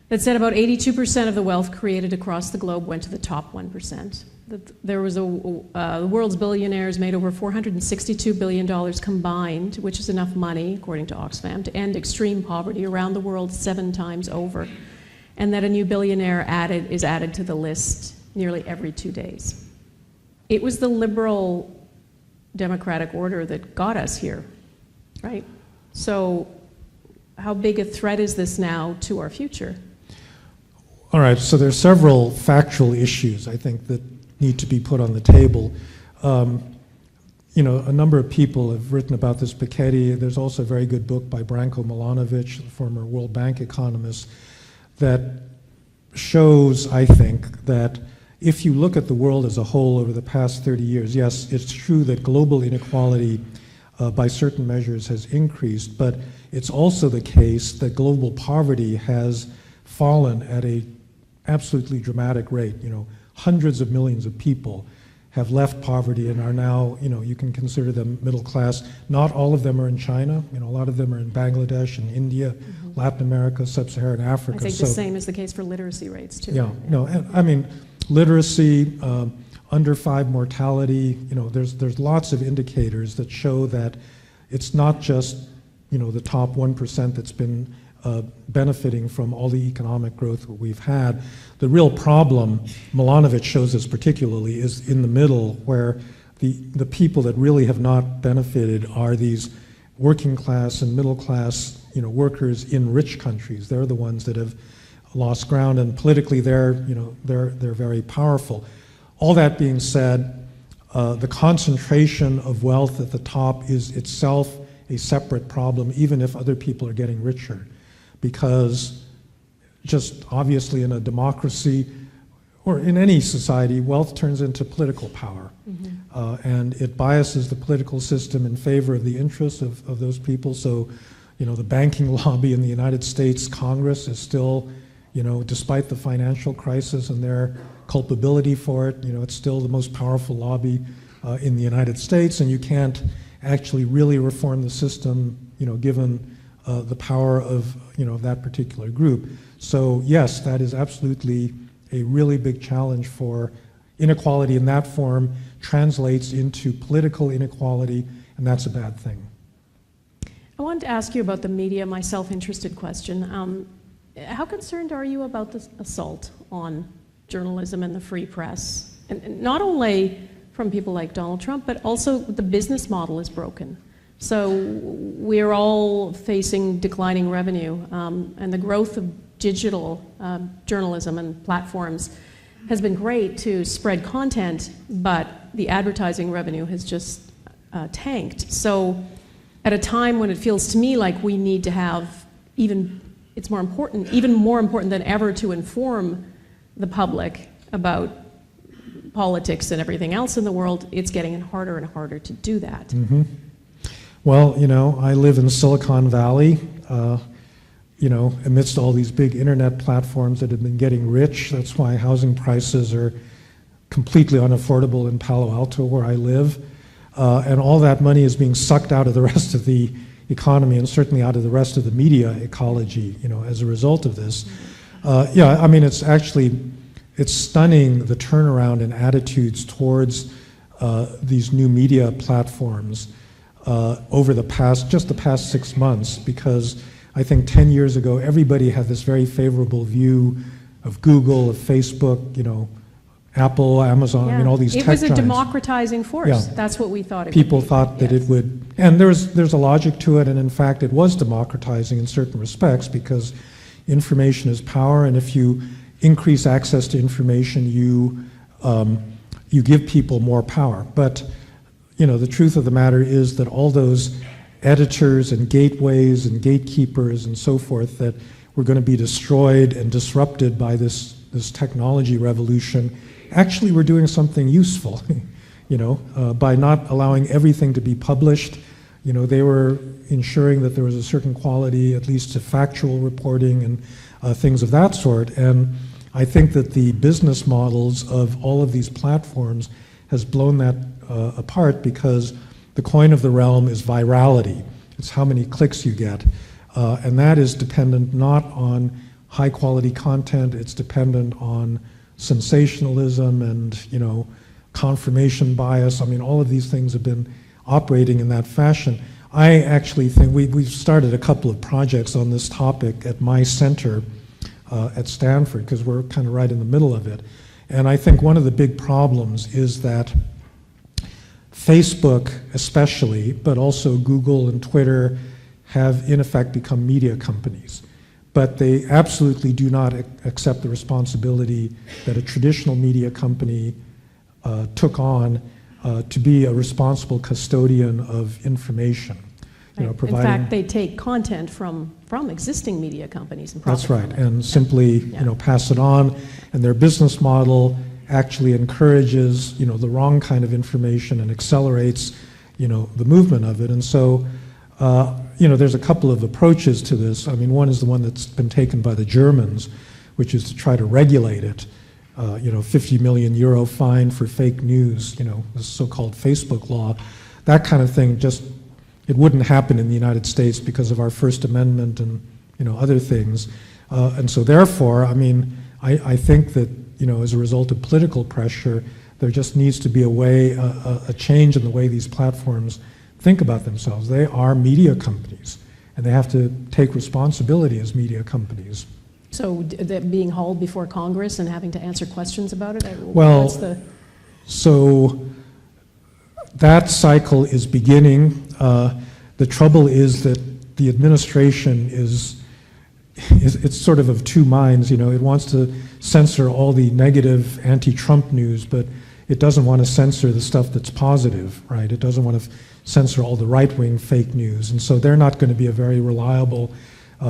that said about 82% of the wealth created across the globe went to the top 1%. There was the world's billionaires made over $462 billion combined, which is enough money, according to Oxfam, to end extreme poverty around the world 7 times over, and that a new billionaire is added to the list nearly every 2 days. It was the liberal democratic order that got us here, right? So how big a threat is this now to our future? All right, so there's several factual issues, I think, that need to be put on the table. You know, a number of people have written about this. Piketty. There's also a very good book by Branko Milanovic, the former World Bank economist, that shows, I think, that if you look at the world as a whole over the past 30 years, yes, it's true that global inequality by certain measures has increased, but it's also the case that global poverty has fallen at a absolutely dramatic rate. You know, hundreds of millions of people have left poverty and are now, you know, you can consider them middle class. Not all of them are in China. You know, a lot of them are in Bangladesh and India, Latin America, Sub-Saharan Africa. I think the same is the case for literacy rates, too. Yeah, no, and, I mean, literacy, under 5 mortality, you know, there's lots of indicators that show that it's not just, you know, the top 1% that's been benefiting from all the economic growth that we've had. The real problem, Milanovic shows us particularly, is in the middle, where the people that really have not benefited are these working class and middle class, you know, workers in rich countries. They're the ones that have lost ground, and politically they're very powerful. All that being said, the concentration of wealth at the top is itself a separate problem, even if other people are getting richer, because just obviously in a democracy or in any society, wealth turns into political power, and it biases the political system in favor of the interests of those people. So, you know, the banking lobby in the United States Congress is still, you know, despite the financial crisis and their culpability for it, you know, it's still the most powerful lobby in the United States, and you can't actually really reform the system, you know, given the power of, you know, that particular group. So yes, that is absolutely a really big challenge. For inequality in that form translates into political inequality, and that's a bad thing. I wanted to ask you about the media, my self-interested question. How concerned are you about this assault on journalism and the free press? And not only from people like Donald Trump, but also the business model is broken. So we're all facing declining revenue, and the growth of digital journalism and platforms has been great to spread content, but the advertising revenue has just tanked. So at a time when it feels to me like we need to have even more important than ever to inform the public about politics and everything else in the world, it's getting harder and harder to do that. Well, you know, I live in Silicon Valley, you know, amidst all these big internet platforms that have been getting rich. That's why housing prices are completely unaffordable in Palo Alto, where I live. And all that money is being sucked out of the rest of the economy, and certainly out of the rest of the media ecology, you know, as a result of this. Yeah, I mean, it's stunning, the turnaround in attitudes towards these new media platforms over the past 6 months, because I think 10 years ago, everybody had this very favorable view of Google, of Facebook, you know, Apple, Amazon, I mean, all these tech giants. It was a democratizing force. Yeah. That's what we thought it People would be. thought that it would, and there's a logic to it, and in fact, it was democratizing in certain respects, because information is power, and if you increase access to information, you give people more power. But, you know, the truth of the matter is that all those editors and gateways and gatekeepers and so forth that were going to be destroyed and disrupted by this technology revolution actually were doing something useful, you know, by not allowing everything to be published. You know, they were ensuring that there was a certain quality, at least to factual reporting and things of that sort. And I think that the business models of all of these platforms has blown that apart, because the coin of the realm is virality. It's how many clicks you get. And that is dependent not on high quality content, it's dependent on sensationalism and, you know, confirmation bias. I mean, all of these things have been operating in that fashion. I actually think we've started a couple of projects on this topic at my center at Stanford, because we're kind of right in the middle of it. And I think one of the big problems is that Facebook especially, but also Google and Twitter, have in effect become media companies. But they absolutely do not accept the responsibility that a traditional media company took on to be a responsible custodian of information. You know, in fact, they take content from existing media companies and profit That's right, from it. and simply you know, pass it on, and their business model actually encourages, you know, the wrong kind of information and accelerates, you know, the movement of it. And so, you know, there's a couple of approaches to this. I mean, one is the one that's been taken by the Germans, which is to try to regulate it. You know, 50 million euro fine for fake news, you know, the so-called Facebook law. That kind of thing just, it wouldn't happen in the United States because of our First Amendment and, you know, other things. And so therefore, I mean, I think that, you know, as a result of political pressure, there just needs to be a way, a change in the way these platforms think about themselves. They are media companies, and they have to take responsibility as media companies. So that being hauled before Congress and having to answer questions about it? Well, so that cycle is beginning. The trouble is that the administration it's sort of two minds. You know, it wants to censor all the negative anti-Trump news, but it doesn't want to censor the stuff that's positive, right? It doesn't want to censor all the right-wing fake news. And so they're not going to be a very reliable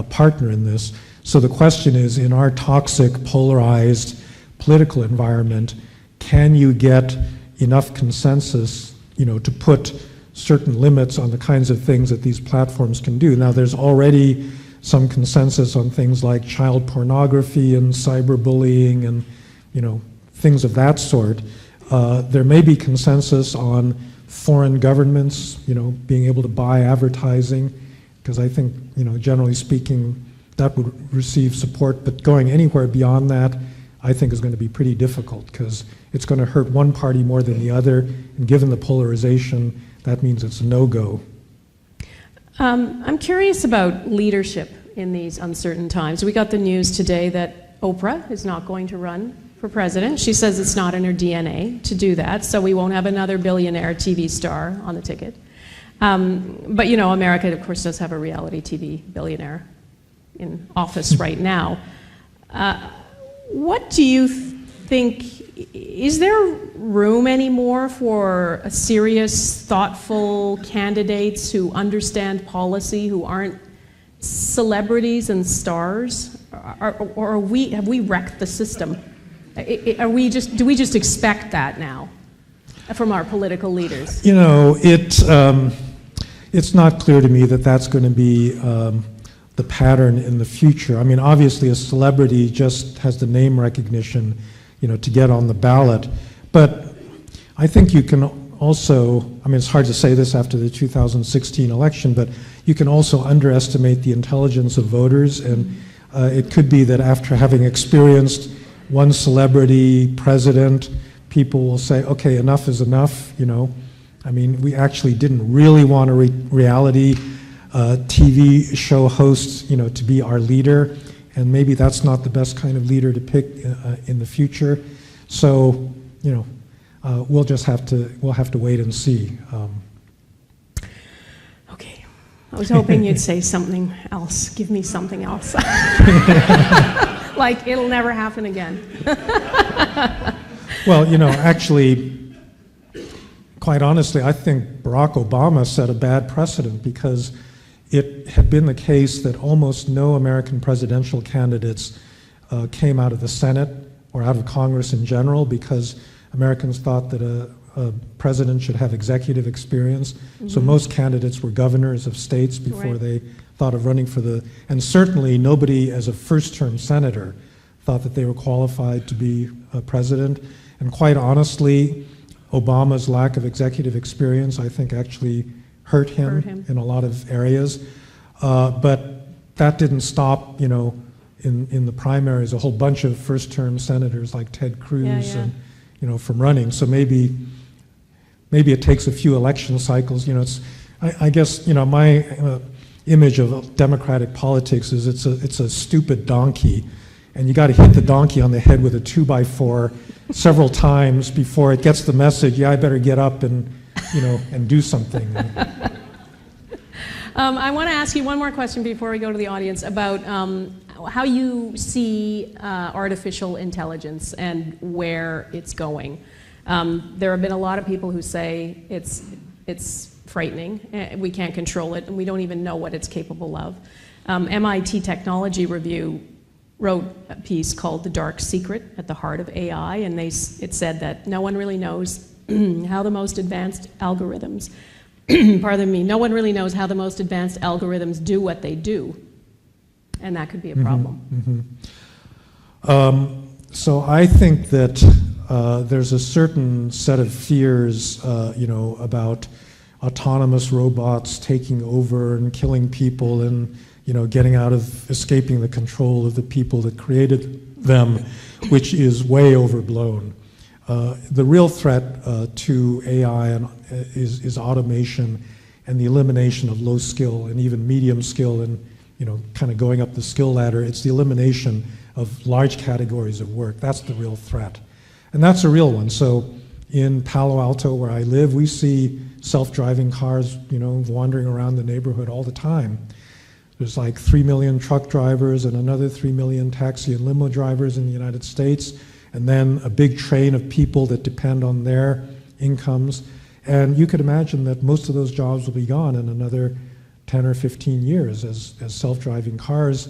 partner in this. So the question is, in our toxic, polarized political environment, can you get enough consensus, you know, to put certain limits on the kinds of things that these platforms can do? Now, there's already some consensus on things like child pornography and cyberbullying and, you know, things of that sort. There may be consensus on foreign governments, you know, being able to buy advertising, because I think, you know, generally speaking, that would receive support, but going anywhere beyond that, I think is going to be pretty difficult, because it's going to hurt one party more than the other, and given the polarization, that means it's a no-go. I'm curious about leadership in these uncertain times. We got the news today that Oprah is not going to run for president. She says it's not in her DNA to do that, so we won't have another billionaire TV star on the ticket. But, you know, America, of course, does have a reality TV billionaire in office right now. What do you think, is there room anymore for a serious, thoughtful candidates who understand policy, who aren't celebrities and stars? Or have we wrecked the system? Do we just expect that now from our political leaders? You know, it's not clear to me that that's going to be the pattern in the future. I mean, obviously a celebrity just has the name recognition, you know, to get on the ballot. But I think you can also, I mean, it's hard to say this after the 2016 election, but you can also underestimate the intelligence of voters. And it could be that after having experienced one celebrity president, people will say, okay, enough is enough, you know. I mean, we actually didn't really want a reality TV show host, you know, to be our leader, and maybe that's not the best kind of leader to pick in the future. So, you know, we'll have to wait and see. Okay, I was hoping you'd say something else. Give me something else. Like it'll never happen again. Well, you know, actually, quite honestly, I think Barack Obama set a bad precedent, because it had been the case that almost no American presidential candidates came out of the Senate or out of Congress in general, because Americans thought that a president should have executive experience. Mm-hmm. So most candidates were governors of states before they thought of running for and certainly nobody as a first-term senator thought that they were qualified to be a president. And quite honestly, Obama's lack of executive experience, I think, actually hurt him in a lot of areas. But that didn't stop, in the primaries, a whole bunch of first-term senators like Ted Cruz and, from running. So maybe it takes a few election cycles. I guess, my image of democratic politics is it's a stupid donkey, and you got to hit the donkey on the head with a 2x4 several times before it gets the message. Yeah, I better get up and and do something. I want to ask you one more question before we go to the audience about how you see artificial intelligence and where it's going. There have been a lot of people who say it's frightening, we can't control it, and we don't even know what it's capable of. MIT Technology Review wrote a piece called The Dark Secret at the Heart of AI, and it said that no one really knows how the most advanced algorithms, no one really knows how the most advanced algorithms do what they do, and that could be a problem. So I think that there's a certain set of fears, about autonomous robots taking over and killing people and escaping the control of the people that created them, which is way overblown. The real threat to AI is automation and the elimination of low skill and even medium skill and kind of going up the skill ladder. It's the elimination of large categories of work. That's the real threat. And that's a real one. So in Palo Alto, where I live, we see self-driving cars, wandering around the neighborhood all the time. There's like 3 million truck drivers and another 3 million taxi and limo drivers in the United States, and then a big train of people that depend on their incomes. And you could imagine that most of those jobs will be gone in another 10 or 15 years as self-driving cars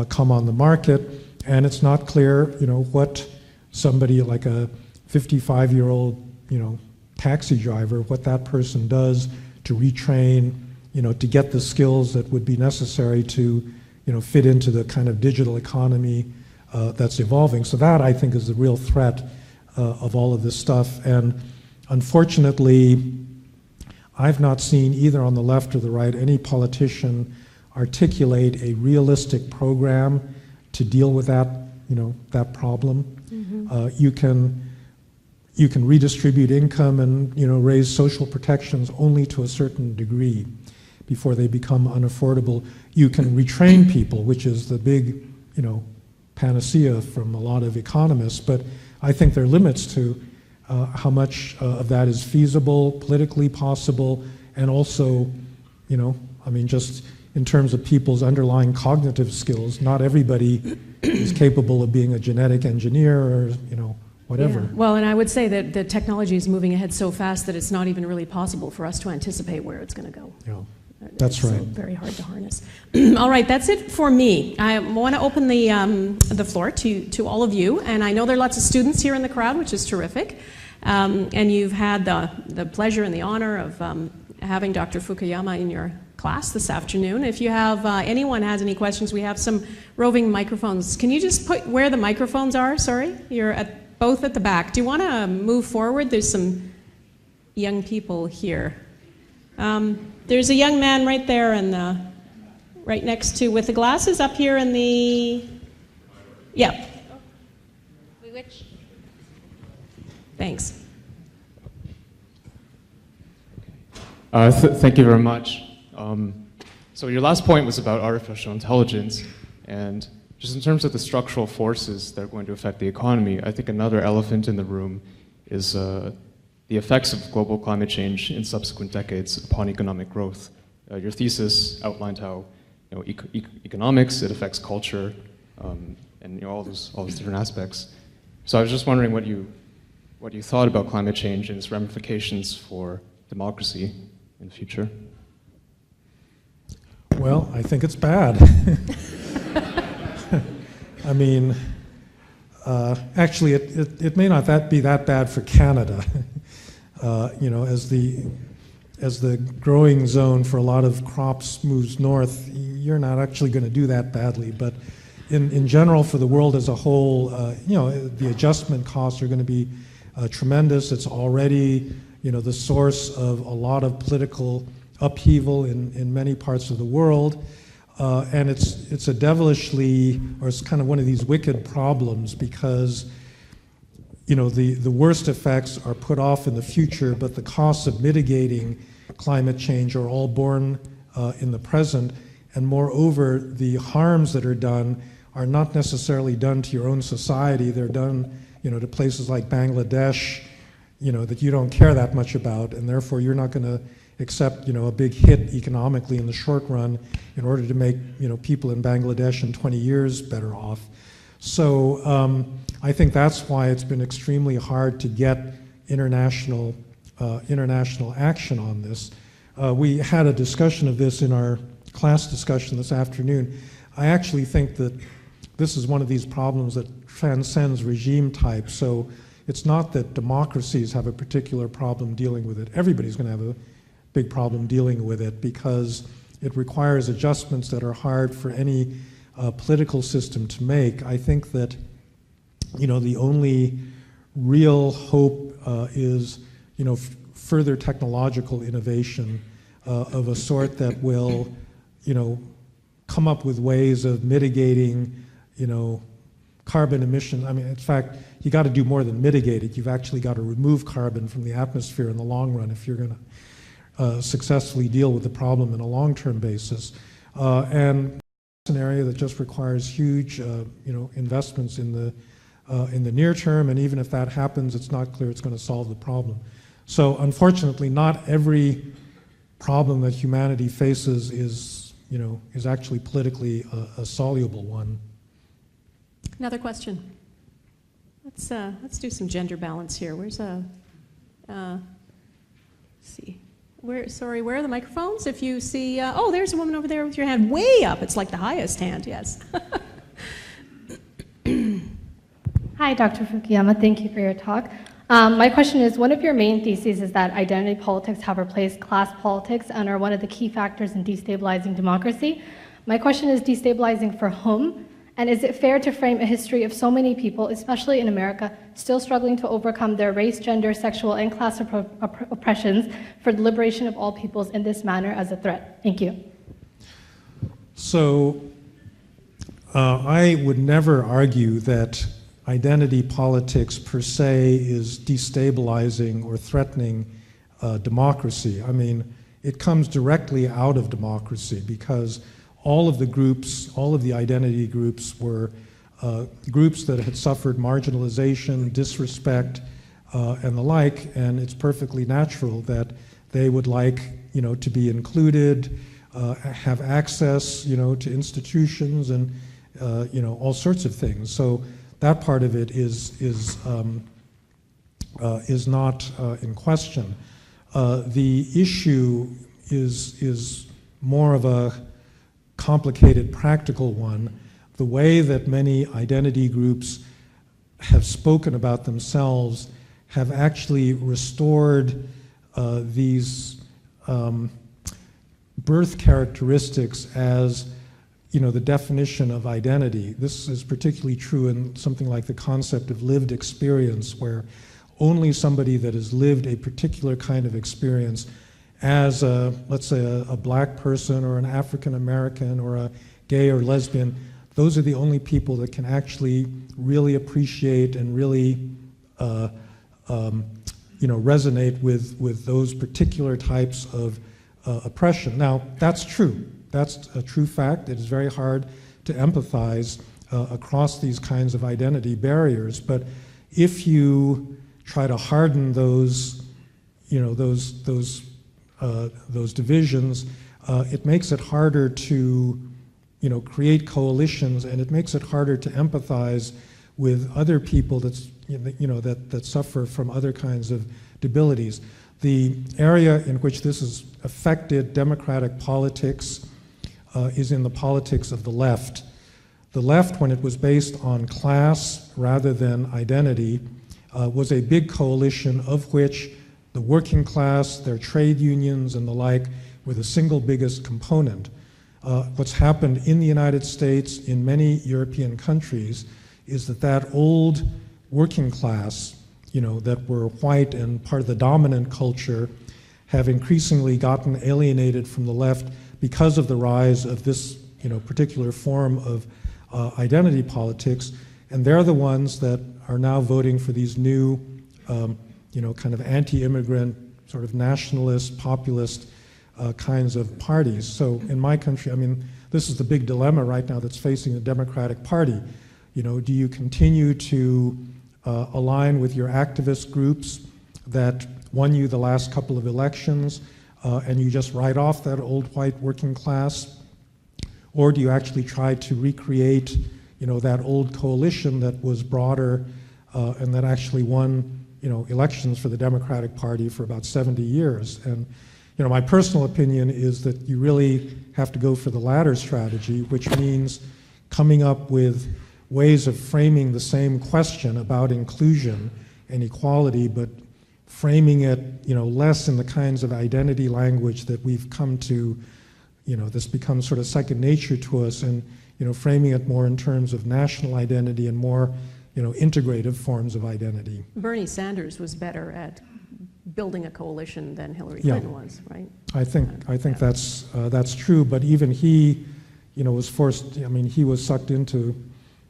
come on the market. And it's not clear, what somebody like a 55-year-old, taxi driver, what that person does to retrain, to get the skills that would be necessary to, fit into the kind of digital economy that's evolving. So that, I think, is the real threat of all of this stuff. And unfortunately, I've not seen either on the left or the right any politician articulate a realistic program to deal with that, that problem. You can redistribute income and raise social protections only to a certain degree before they become unaffordable. You can retrain people, which is the big panacea from a lot of economists, but I think there are limits to how much of that is feasible, politically possible, and also, just in terms of people's underlying cognitive skills. Not everybody is capable of being a genetic engineer or, whatever. Yeah. Well, and I would say that the technology is moving ahead so fast that it's not even really possible for us to anticipate where it's going to go. Yeah. That's right. Very hard to harness. All right, that's it for me. I want to open the floor to all of you, and I know there are lots of students here in the crowd, which is terrific. And you've had the pleasure and the honor of having Dr. Fukuyama in your class this afternoon. If you have anyone has any questions, we have some roving microphones. Can you just put where the microphones are? Sorry, you're both at the back. Do you want to move forward? There's some young people here. There's a young man right there and right next to with the glasses up here in the Which? Thanks. Thank you very much. So your last point was about artificial intelligence, and just in terms of the structural forces that are going to affect the economy, I think another elephant in the room is the effects of global climate change in subsequent decades upon economic growth. Your thesis outlined how economics, it affects culture, and all those different aspects. So I was just wondering what you thought about climate change and its ramifications for democracy in the future. Well, I think it's bad. I mean, actually, it may not be that bad for Canada. As the growing zone for a lot of crops moves north, you're not actually going to do that badly. But in general, for the world as a whole, the adjustment costs are going to be tremendous. It's already, the source of a lot of political upheaval in many parts of the world. And it's a devilishly, or it's kind of one of these wicked problems because, the worst effects are put off in the future, but the costs of mitigating climate change are all borne in the present. And moreover, the harms that are done are not necessarily done to your own society. They're done, to places like Bangladesh, that you don't care that much about, and therefore you're not going to accept, a big hit economically in the short run in order to make, people in Bangladesh in 20 years better off. So I think that's why it's been extremely hard to get international action on this. We had a discussion of this in our class discussion this afternoon. I actually think that this is one of these problems that transcends regime type. So it's not that democracies have a particular problem dealing with it. Everybody's going to have a big problem dealing with it because it requires adjustments that are hard for any political system to make. I think that, the only real hope is, further technological innovation of a sort that will, come up with ways of mitigating, carbon emissions. I mean, in fact, you got to do more than mitigate it. You've actually got to remove carbon from the atmosphere in the long run if you're going to successfully deal with the problem in a long-term basis. And it's an area that just requires huge, investments in the near term. And even if that happens, it's not clear it's going to solve the problem. So, unfortunately, not every problem that humanity faces is actually politically a soluble one. Another question. Let's do some gender balance here. Where's let's see. Where are the microphones? If you see, there's a woman over there with your hand way up. It's like the highest hand, yes. Hi, Dr. Fukuyama. Thank you for your talk. My question is, one of your main theses is that identity politics have replaced class politics and are one of the key factors in destabilizing democracy. My question is, destabilizing for whom? And is it fair to frame a history of so many people, especially in America, still struggling to overcome their race, gender, sexual, and class oppressions for the liberation of all peoples in this manner as a threat? Thank you. So I would never argue that identity politics per se is destabilizing or threatening democracy. I mean, it comes directly out of democracy because all of the groups, all of the identity groups were groups that had suffered marginalization, disrespect, and the like, and it's perfectly natural that they would like, to be included, have access, to institutions and, all sorts of things. So that part of it is not in question. The issue is more of a complicated practical one. The way that many identity groups have spoken about themselves have actually restored these birth characteristics as the definition of identity. This is particularly true in something like the concept of lived experience, where only somebody that has lived a particular kind of experience as let's say a black person or an African American or a gay or lesbian, those are the only people that can actually really appreciate and really resonate with those particular types of oppression. Now, that's true. That's a true fact. It is very hard to empathize across these kinds of identity barriers. But if you try to harden those divisions, it makes it harder to, create coalitions, and it makes it harder to empathize with other people that suffer from other kinds of debilities. The area in which this has affected democratic politics is in the politics of the left. The left, when it was based on class rather than identity, was a big coalition of which the working class, their trade unions, and the like were the single biggest component. What's happened in the United States, in many European countries, is that old working class that were white and part of the dominant culture have increasingly gotten alienated from the left because of the rise of this particular form of identity politics, and they're the ones that are now voting for these new kind of anti-immigrant, sort of nationalist, populist kinds of parties. So in my country, this is the big dilemma right now that's facing the Democratic Party. Do you continue to align with your activist groups that won you the last couple of elections, and you just write off that old white working class? Or do you actually try to recreate, that old coalition that was broader and that actually won, elections for the Democratic Party for about 70 years? And, my personal opinion is that you really have to go for the latter strategy, which means coming up with ways of framing the same question about inclusion and equality, but framing it, less in the kinds of identity language that we've come to, this becomes sort of second nature to us, and, framing it more in terms of national identity and more, integrative forms of identity. Bernie Sanders was better at building a coalition than Hillary Clinton was, right? I think that's true, but even he, was forced, he was sucked into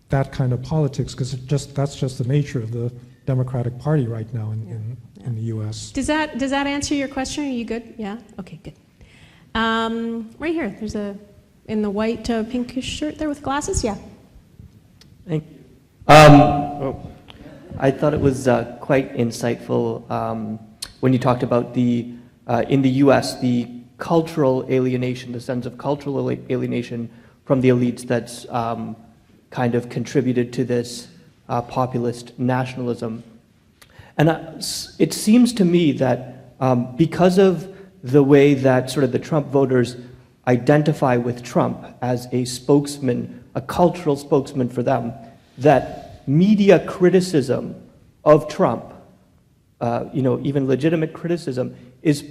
that kind of politics because that's just the nature of the Democratic Party right now in the U.S. Does that answer your question? Are you good? Yeah? Okay, good. Right here, there's in the white pinkish shirt there with glasses, yeah. Thank you. I thought it was quite insightful when you talked about in the U.S., the cultural alienation, the sense of cultural alienation from the elites that's kind of contributed to this populist nationalism. And it seems to me that because of the way that sort of the Trump voters identify with Trump as a spokesman, a cultural spokesman for them, that media criticism of Trump, even legitimate criticism, is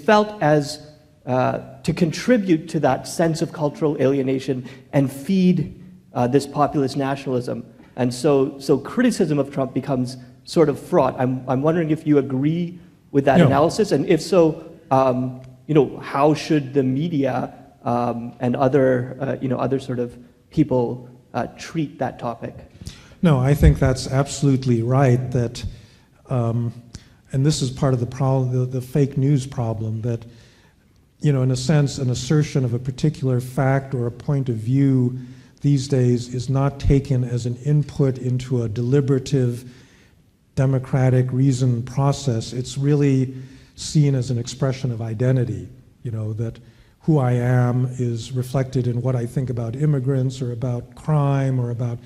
felt as to contribute to that sense of cultural alienation and feed this populist nationalism. And so criticism of Trump becomes sort of fraught. I'm wondering if you agree with that analysis, and if so, how should the media and other sort of people treat that topic? No, I think that's absolutely right. That, and this is part of the problem, the fake news problem. That, in a sense, an assertion of a particular fact or a point of view these days is not taken as an input into a deliberative, democratic, reasoned process. It's really seen as an expression of identity. That who I am is reflected in what I think about immigrants or about crime or about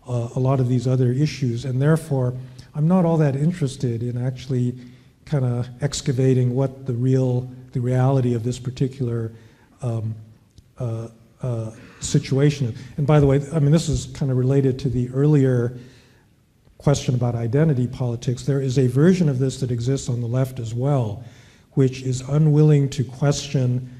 a lot of these other issues, and therefore I'm not all that interested in actually kind of excavating what the reality of this particular situation is. And by the way, this is kind of related to the earlier question about identity politics. There is a version of this that exists on the left as well, which is unwilling to question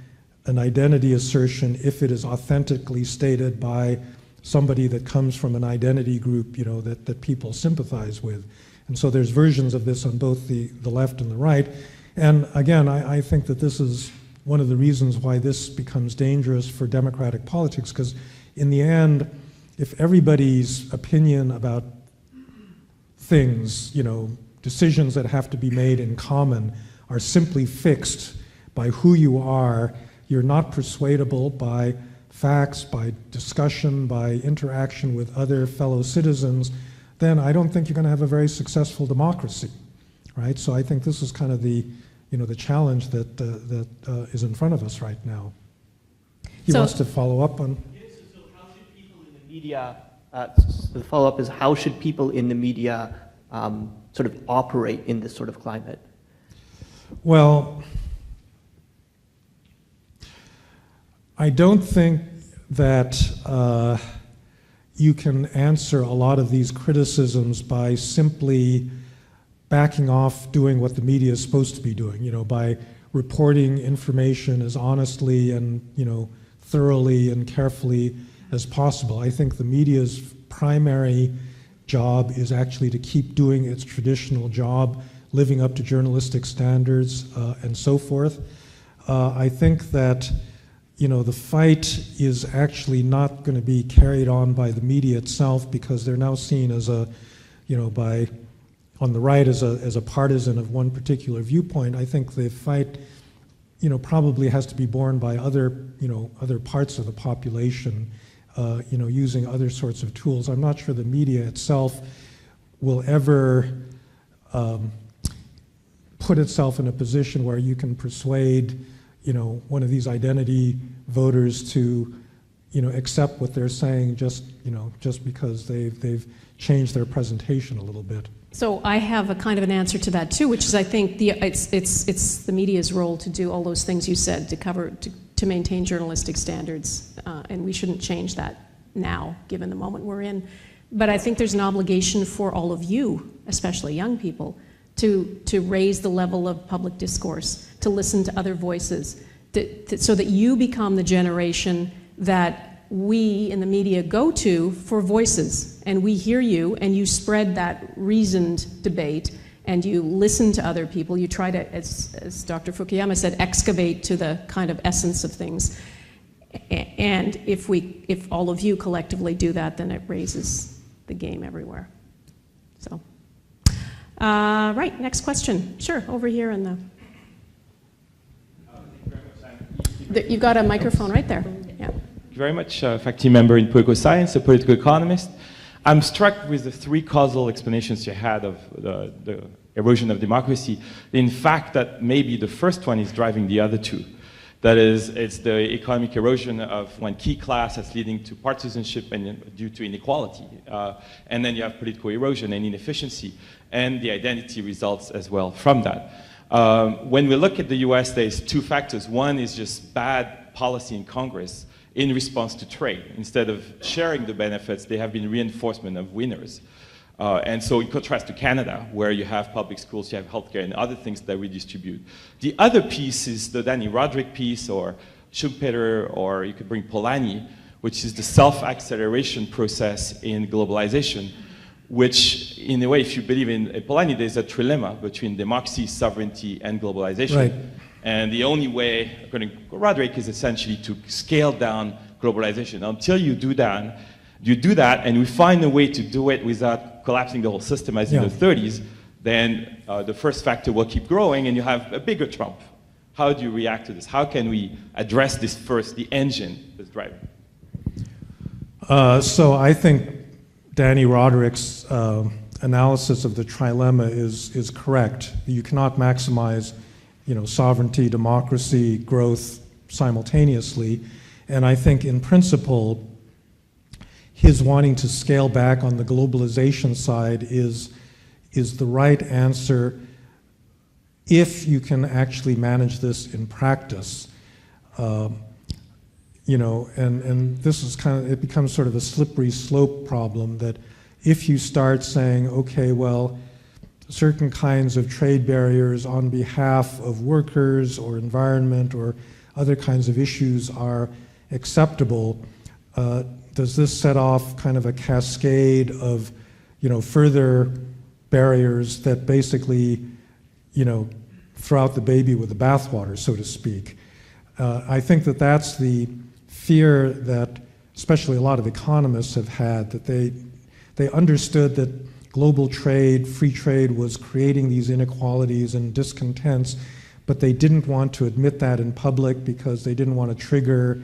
an identity assertion if it is authentically stated by somebody that comes from an identity group, that people sympathize with. And so there's versions of this on both the left and the right. And again, I think that this is one of the reasons why this becomes dangerous for democratic politics, because in the end, if everybody's opinion about things, decisions that have to be made in common are simply fixed by who you are, you're not persuadable by facts, by discussion, by interaction with other fellow citizens, then I don't think you're going to have a very successful democracy, right? So I think this is kind of the challenge that is in front of us right now. He wants to follow up on. So how should people in the media? The follow-up is, how should people in the media sort of operate in this sort of climate? Well, I don't think that you can answer a lot of these criticisms by simply backing off doing what the media is supposed to be doing, by reporting information as honestly and, thoroughly and carefully as possible. I think the media's primary job is actually to keep doing its traditional job, living up to journalistic standards and so forth. I think that the fight is actually not going to be carried on by the media itself, because they're now seen as on the right as a partisan of one particular viewpoint. I think the fight, probably has to be borne by other parts of the population, using other sorts of tools. I'm not sure the media itself will ever put itself in a position where you can persuade one of these identity voters to, accept what they're saying just because they've changed their presentation a little bit. So I have a kind of an answer to that too, which is I think it's the media's role to do all those things you said to maintain journalistic standards, and we shouldn't change that now, given the moment we're in. But I think there's an obligation for all of you, especially young people, to raise the level of public discourse, to listen to other voices, so that you become the generation that we in the media go to for voices, and we hear you, and you spread that reasoned debate, and you listen to other people. You try to, as Dr. Fukuyama said, excavate to the kind of essence of things. And if all of you collectively do that, then it raises the game everywhere. So, right, next question. Sure, over here in you've got a microphone right there. Yeah. Thank you very much, faculty member in political science, a political economist. I'm struck with the three causal explanations you had of the erosion of democracy. In fact, that maybe the first one is driving the other two. That is, it's the economic erosion of one key class that's leading to partisanship and due to inequality. And then you have political erosion and inefficiency, and the identity results as well from that. When we look at the US, there's two factors. One is just bad policy in Congress in response to trade. Instead of sharing the benefits, they have been reinforcement of winners. And so in contrast to Canada, where you have public schools, you have healthcare and other things that redistribute. The other piece is the Danny Roderick piece, or Schumpeter, or you could bring Polanyi, which is the self-acceleration process in globalization, which, in a way, if you believe in Polanyi, there's a trilemma between democracy, sovereignty, and globalization. Right. And the only way, according to Roderick, is essentially to scale down globalization. Until you do that, and we find a way to do it without collapsing the whole system as in the 30s, then the first factor will keep growing, and you have a bigger Trump. How do you react to this? How can we address this first, the engine that's driving? So I think Danny Roderick's analysis of the trilemma is correct. You cannot maximize, sovereignty, democracy, growth simultaneously. And I think in principle, his wanting to scale back on the globalization side is the right answer if you can actually manage this in practice. And this is it becomes sort of a slippery slope problem, that if you start saying, okay, well, certain kinds of trade barriers on behalf of workers or environment or other kinds of issues are acceptable, does this set off kind of a cascade of, further barriers that basically, throw out the baby with the bathwater, so to speak? I think that that's the fear that especially a lot of economists have had, that they understood that global trade, free trade, was creating these inequalities and discontents, but they didn't want to admit that in public because they didn't want to trigger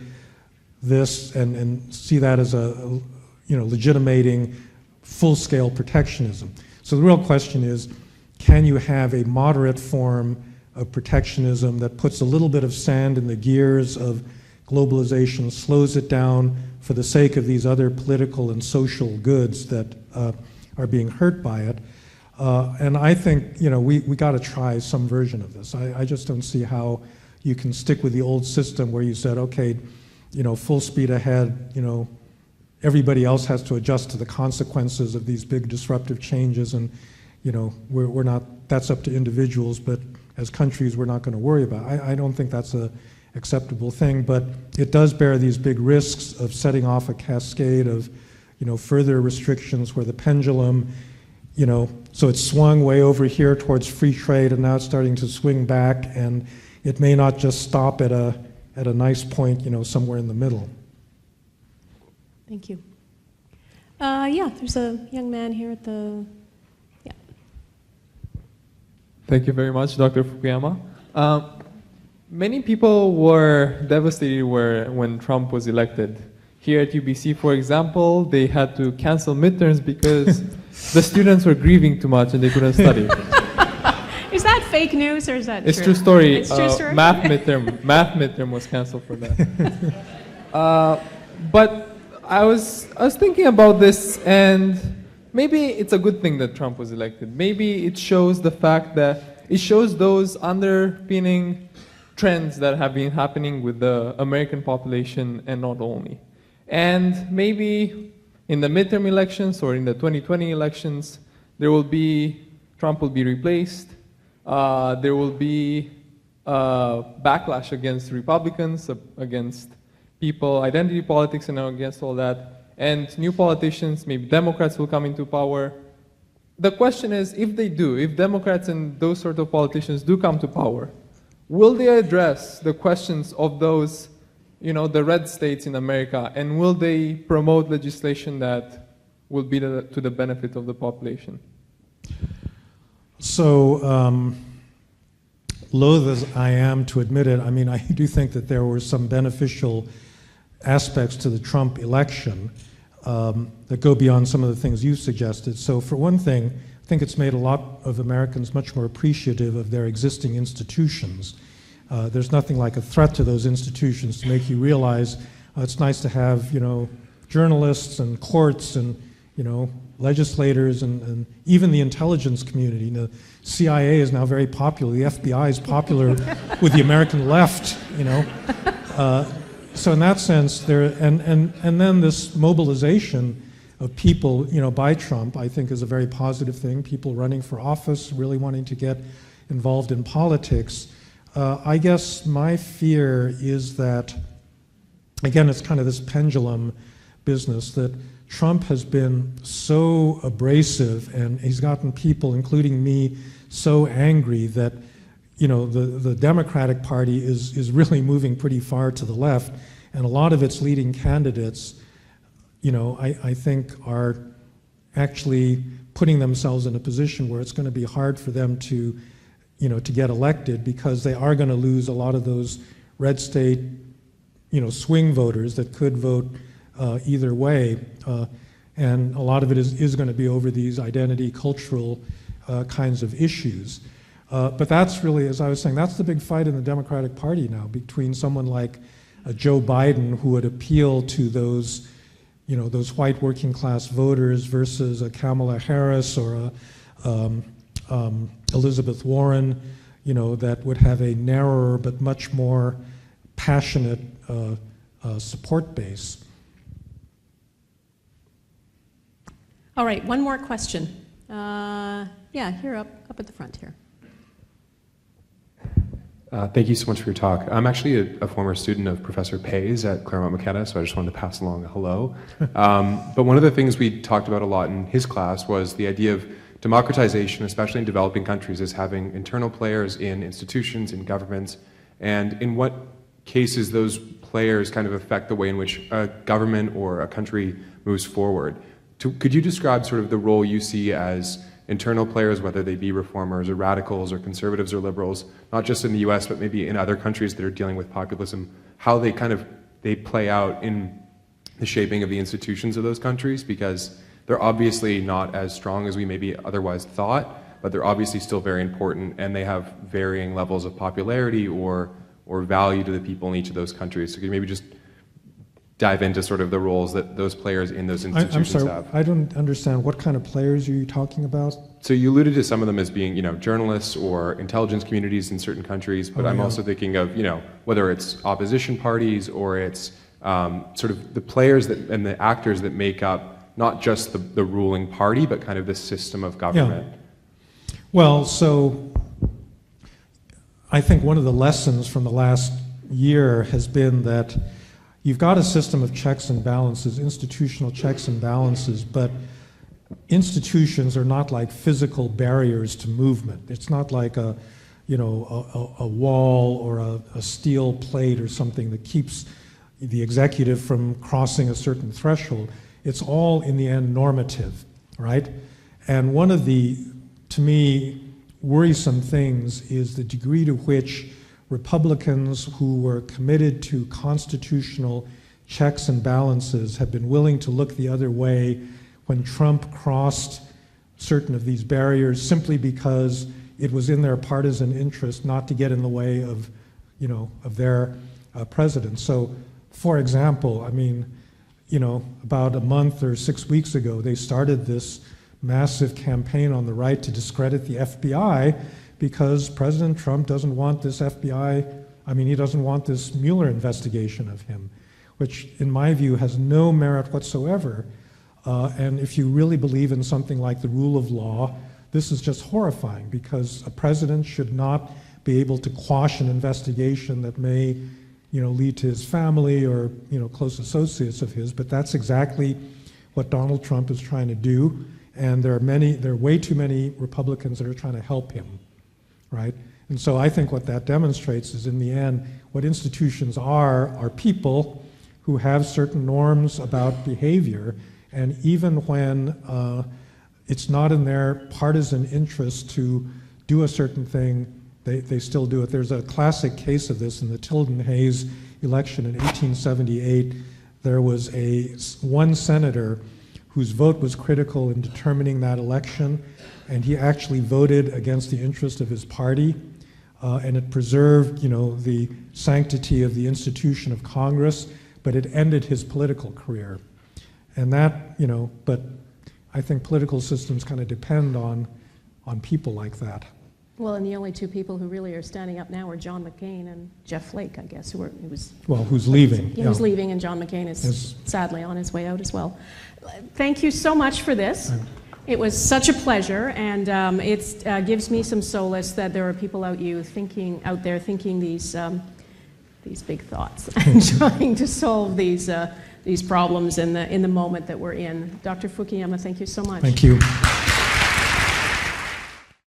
this and see that as a legitimating full-scale protectionism. So the real question is, can you have a moderate form of protectionism that puts a little bit of sand in the gears of globalization, slows it down for the sake of these other political and social goods that are being hurt by it? And I think we got to try some version of this. I just don't see how you can stick with the old system where you said, okay, full speed ahead, everybody else has to adjust to the consequences of these big disruptive changes, and we're not, that's up to individuals, but as countries we're not going to worry about. I don't think that's a acceptable thing, but it does bear these big risks of setting off a cascade of further restrictions where the pendulum, so it's swung way over here towards free trade, and now it's starting to swing back, and it may not just stop at a nice point, somewhere in the middle. Thank you. Yeah, there's a young man here at the, yeah. Thank you very much, Dr. Fukuyama. Many people were devastated when Trump was elected. Here at UBC, for example, they had to cancel midterms because the students were grieving too much and they couldn't study. Is that fake news or is that It's true? true story. It's true story? Math midterm was canceled for that. But I was thinking about this, and maybe it's a good thing that Trump was elected. Maybe it shows the fact that it shows those underpinning trends that have been happening with the American population and not only. And maybe in the midterm elections or in the 2020 elections, Trump will be replaced. There will be backlash against Republicans, against people, identity politics, and against all that. And new politicians, maybe Democrats, will come into power. The question is, if Democrats and those sort of politicians do come to power, will they address the questions of those, the red states in America, and will they promote legislation that will be to the benefit of the population? So, loath as I am to admit it, I do think that there were some beneficial aspects to the Trump election that go beyond some of the things you suggested. So for one thing, I think it's made a lot of Americans much more appreciative of their existing institutions. There's nothing like a threat to those institutions to make you realize it's nice to have, journalists and courts and, legislators and even the intelligence community. The CIA is now very popular. The FBI is popular with the American left, So in that sense, and then this mobilization of people, by Trump, I think is a very positive thing. People running for office, really wanting to get involved in politics. I guess my fear is that, again, it's kind of this pendulum business, that Trump has been so abrasive and he's gotten people, including me, so angry that the Democratic Party is really moving pretty far to the left, and a lot of its leading candidates, I think are actually putting themselves in a position where it's going to be hard for them to get elected, because they are going to lose a lot of those red state, swing voters that could vote either way, and a lot of it is going to be over these identity, cultural kinds of issues. But that's really, as I was saying, that's the big fight in the Democratic Party now, between someone like Joe Biden, who would appeal to those, those white working class voters, versus a Kamala Harris or a Elizabeth Warren, that would have a narrower but much more passionate support base. All right, one more question. Yeah, here up at the front here. Thank you so much for your talk. I'm actually a former student of Professor Pay's at Claremont McKenna, so I just wanted to pass along a hello. But one of the things we talked about a lot in his class was the idea of democratization, especially in developing countries, as having internal players in institutions, in governments, and in what cases those players kind of affect the way in which a government or a country moves forward. Could you describe sort of the role you see as internal players, whether they be reformers or radicals or conservatives or liberals, not just in the US, but maybe in other countries that are dealing with populism, how they play out in the shaping of the institutions of those countries? Because they're obviously not as strong as we maybe otherwise thought, but they're obviously still very important, and they have varying levels of popularity or value to the people in each of those countries. So could you maybe just dive into sort of the roles that those players in those institutions I'm sorry, have? I don't understand. What kind of players are you talking about? So you alluded to some of them as being, journalists or intelligence communities in certain countries, but I'm also thinking of, whether it's opposition parties or it's sort of the players and the actors that make up not just the ruling party, but kind of this system of government. Yeah. Well, so I think one of the lessons from the last year has been that, you've got a system of checks and balances, institutional checks and balances, but institutions are not like physical barriers to movement. It's not like a wall or a steel plate or something that keeps the executive from crossing a certain threshold. It's all, in the end, normative, right? And one of the, to me, worrisome things is the degree to which Republicans who were committed to constitutional checks and balances have been willing to look the other way when Trump crossed certain of these barriers simply because it was in their partisan interest not to get in the way of, of their president. So, for example, I mean, about a month or 6 weeks ago, they started this massive campaign on the right to discredit the FBI because President Trump doesn't want this FBI, he doesn't want this Mueller investigation of him, which in my view has no merit whatsoever. And if you really believe in something like the rule of law, this is just horrifying because a president should not be able to quash an investigation that may, lead to his family or, close associates of his, but that's exactly what Donald Trump is trying to do. And there are way too many Republicans that are trying to help him, right? And so I think what that demonstrates is, in the end, what institutions are people who have certain norms about behavior, and even when it's not in their partisan interest to do a certain thing, they still do it. There's a classic case of this in the Tilden Hayes election in 1878. There was one senator whose vote was critical in determining that election, and he actually voted against the interest of his party, and it preserved, the sanctity of the institution of Congress, but it ended his political career. And that, but I think political systems kind of depend on people like that. Well, and the only two people who really are standing up now are John McCain and Jeff Flake, I guess, who's leaving. Who's leaving, and John McCain is sadly on his way out as well. Thank you so much for this. It was such a pleasure, and it gives me some solace that there are people out there thinking these big thoughts and trying to solve these problems in the moment that we're in. Dr. Fukuyama, thank you so much. Thank you.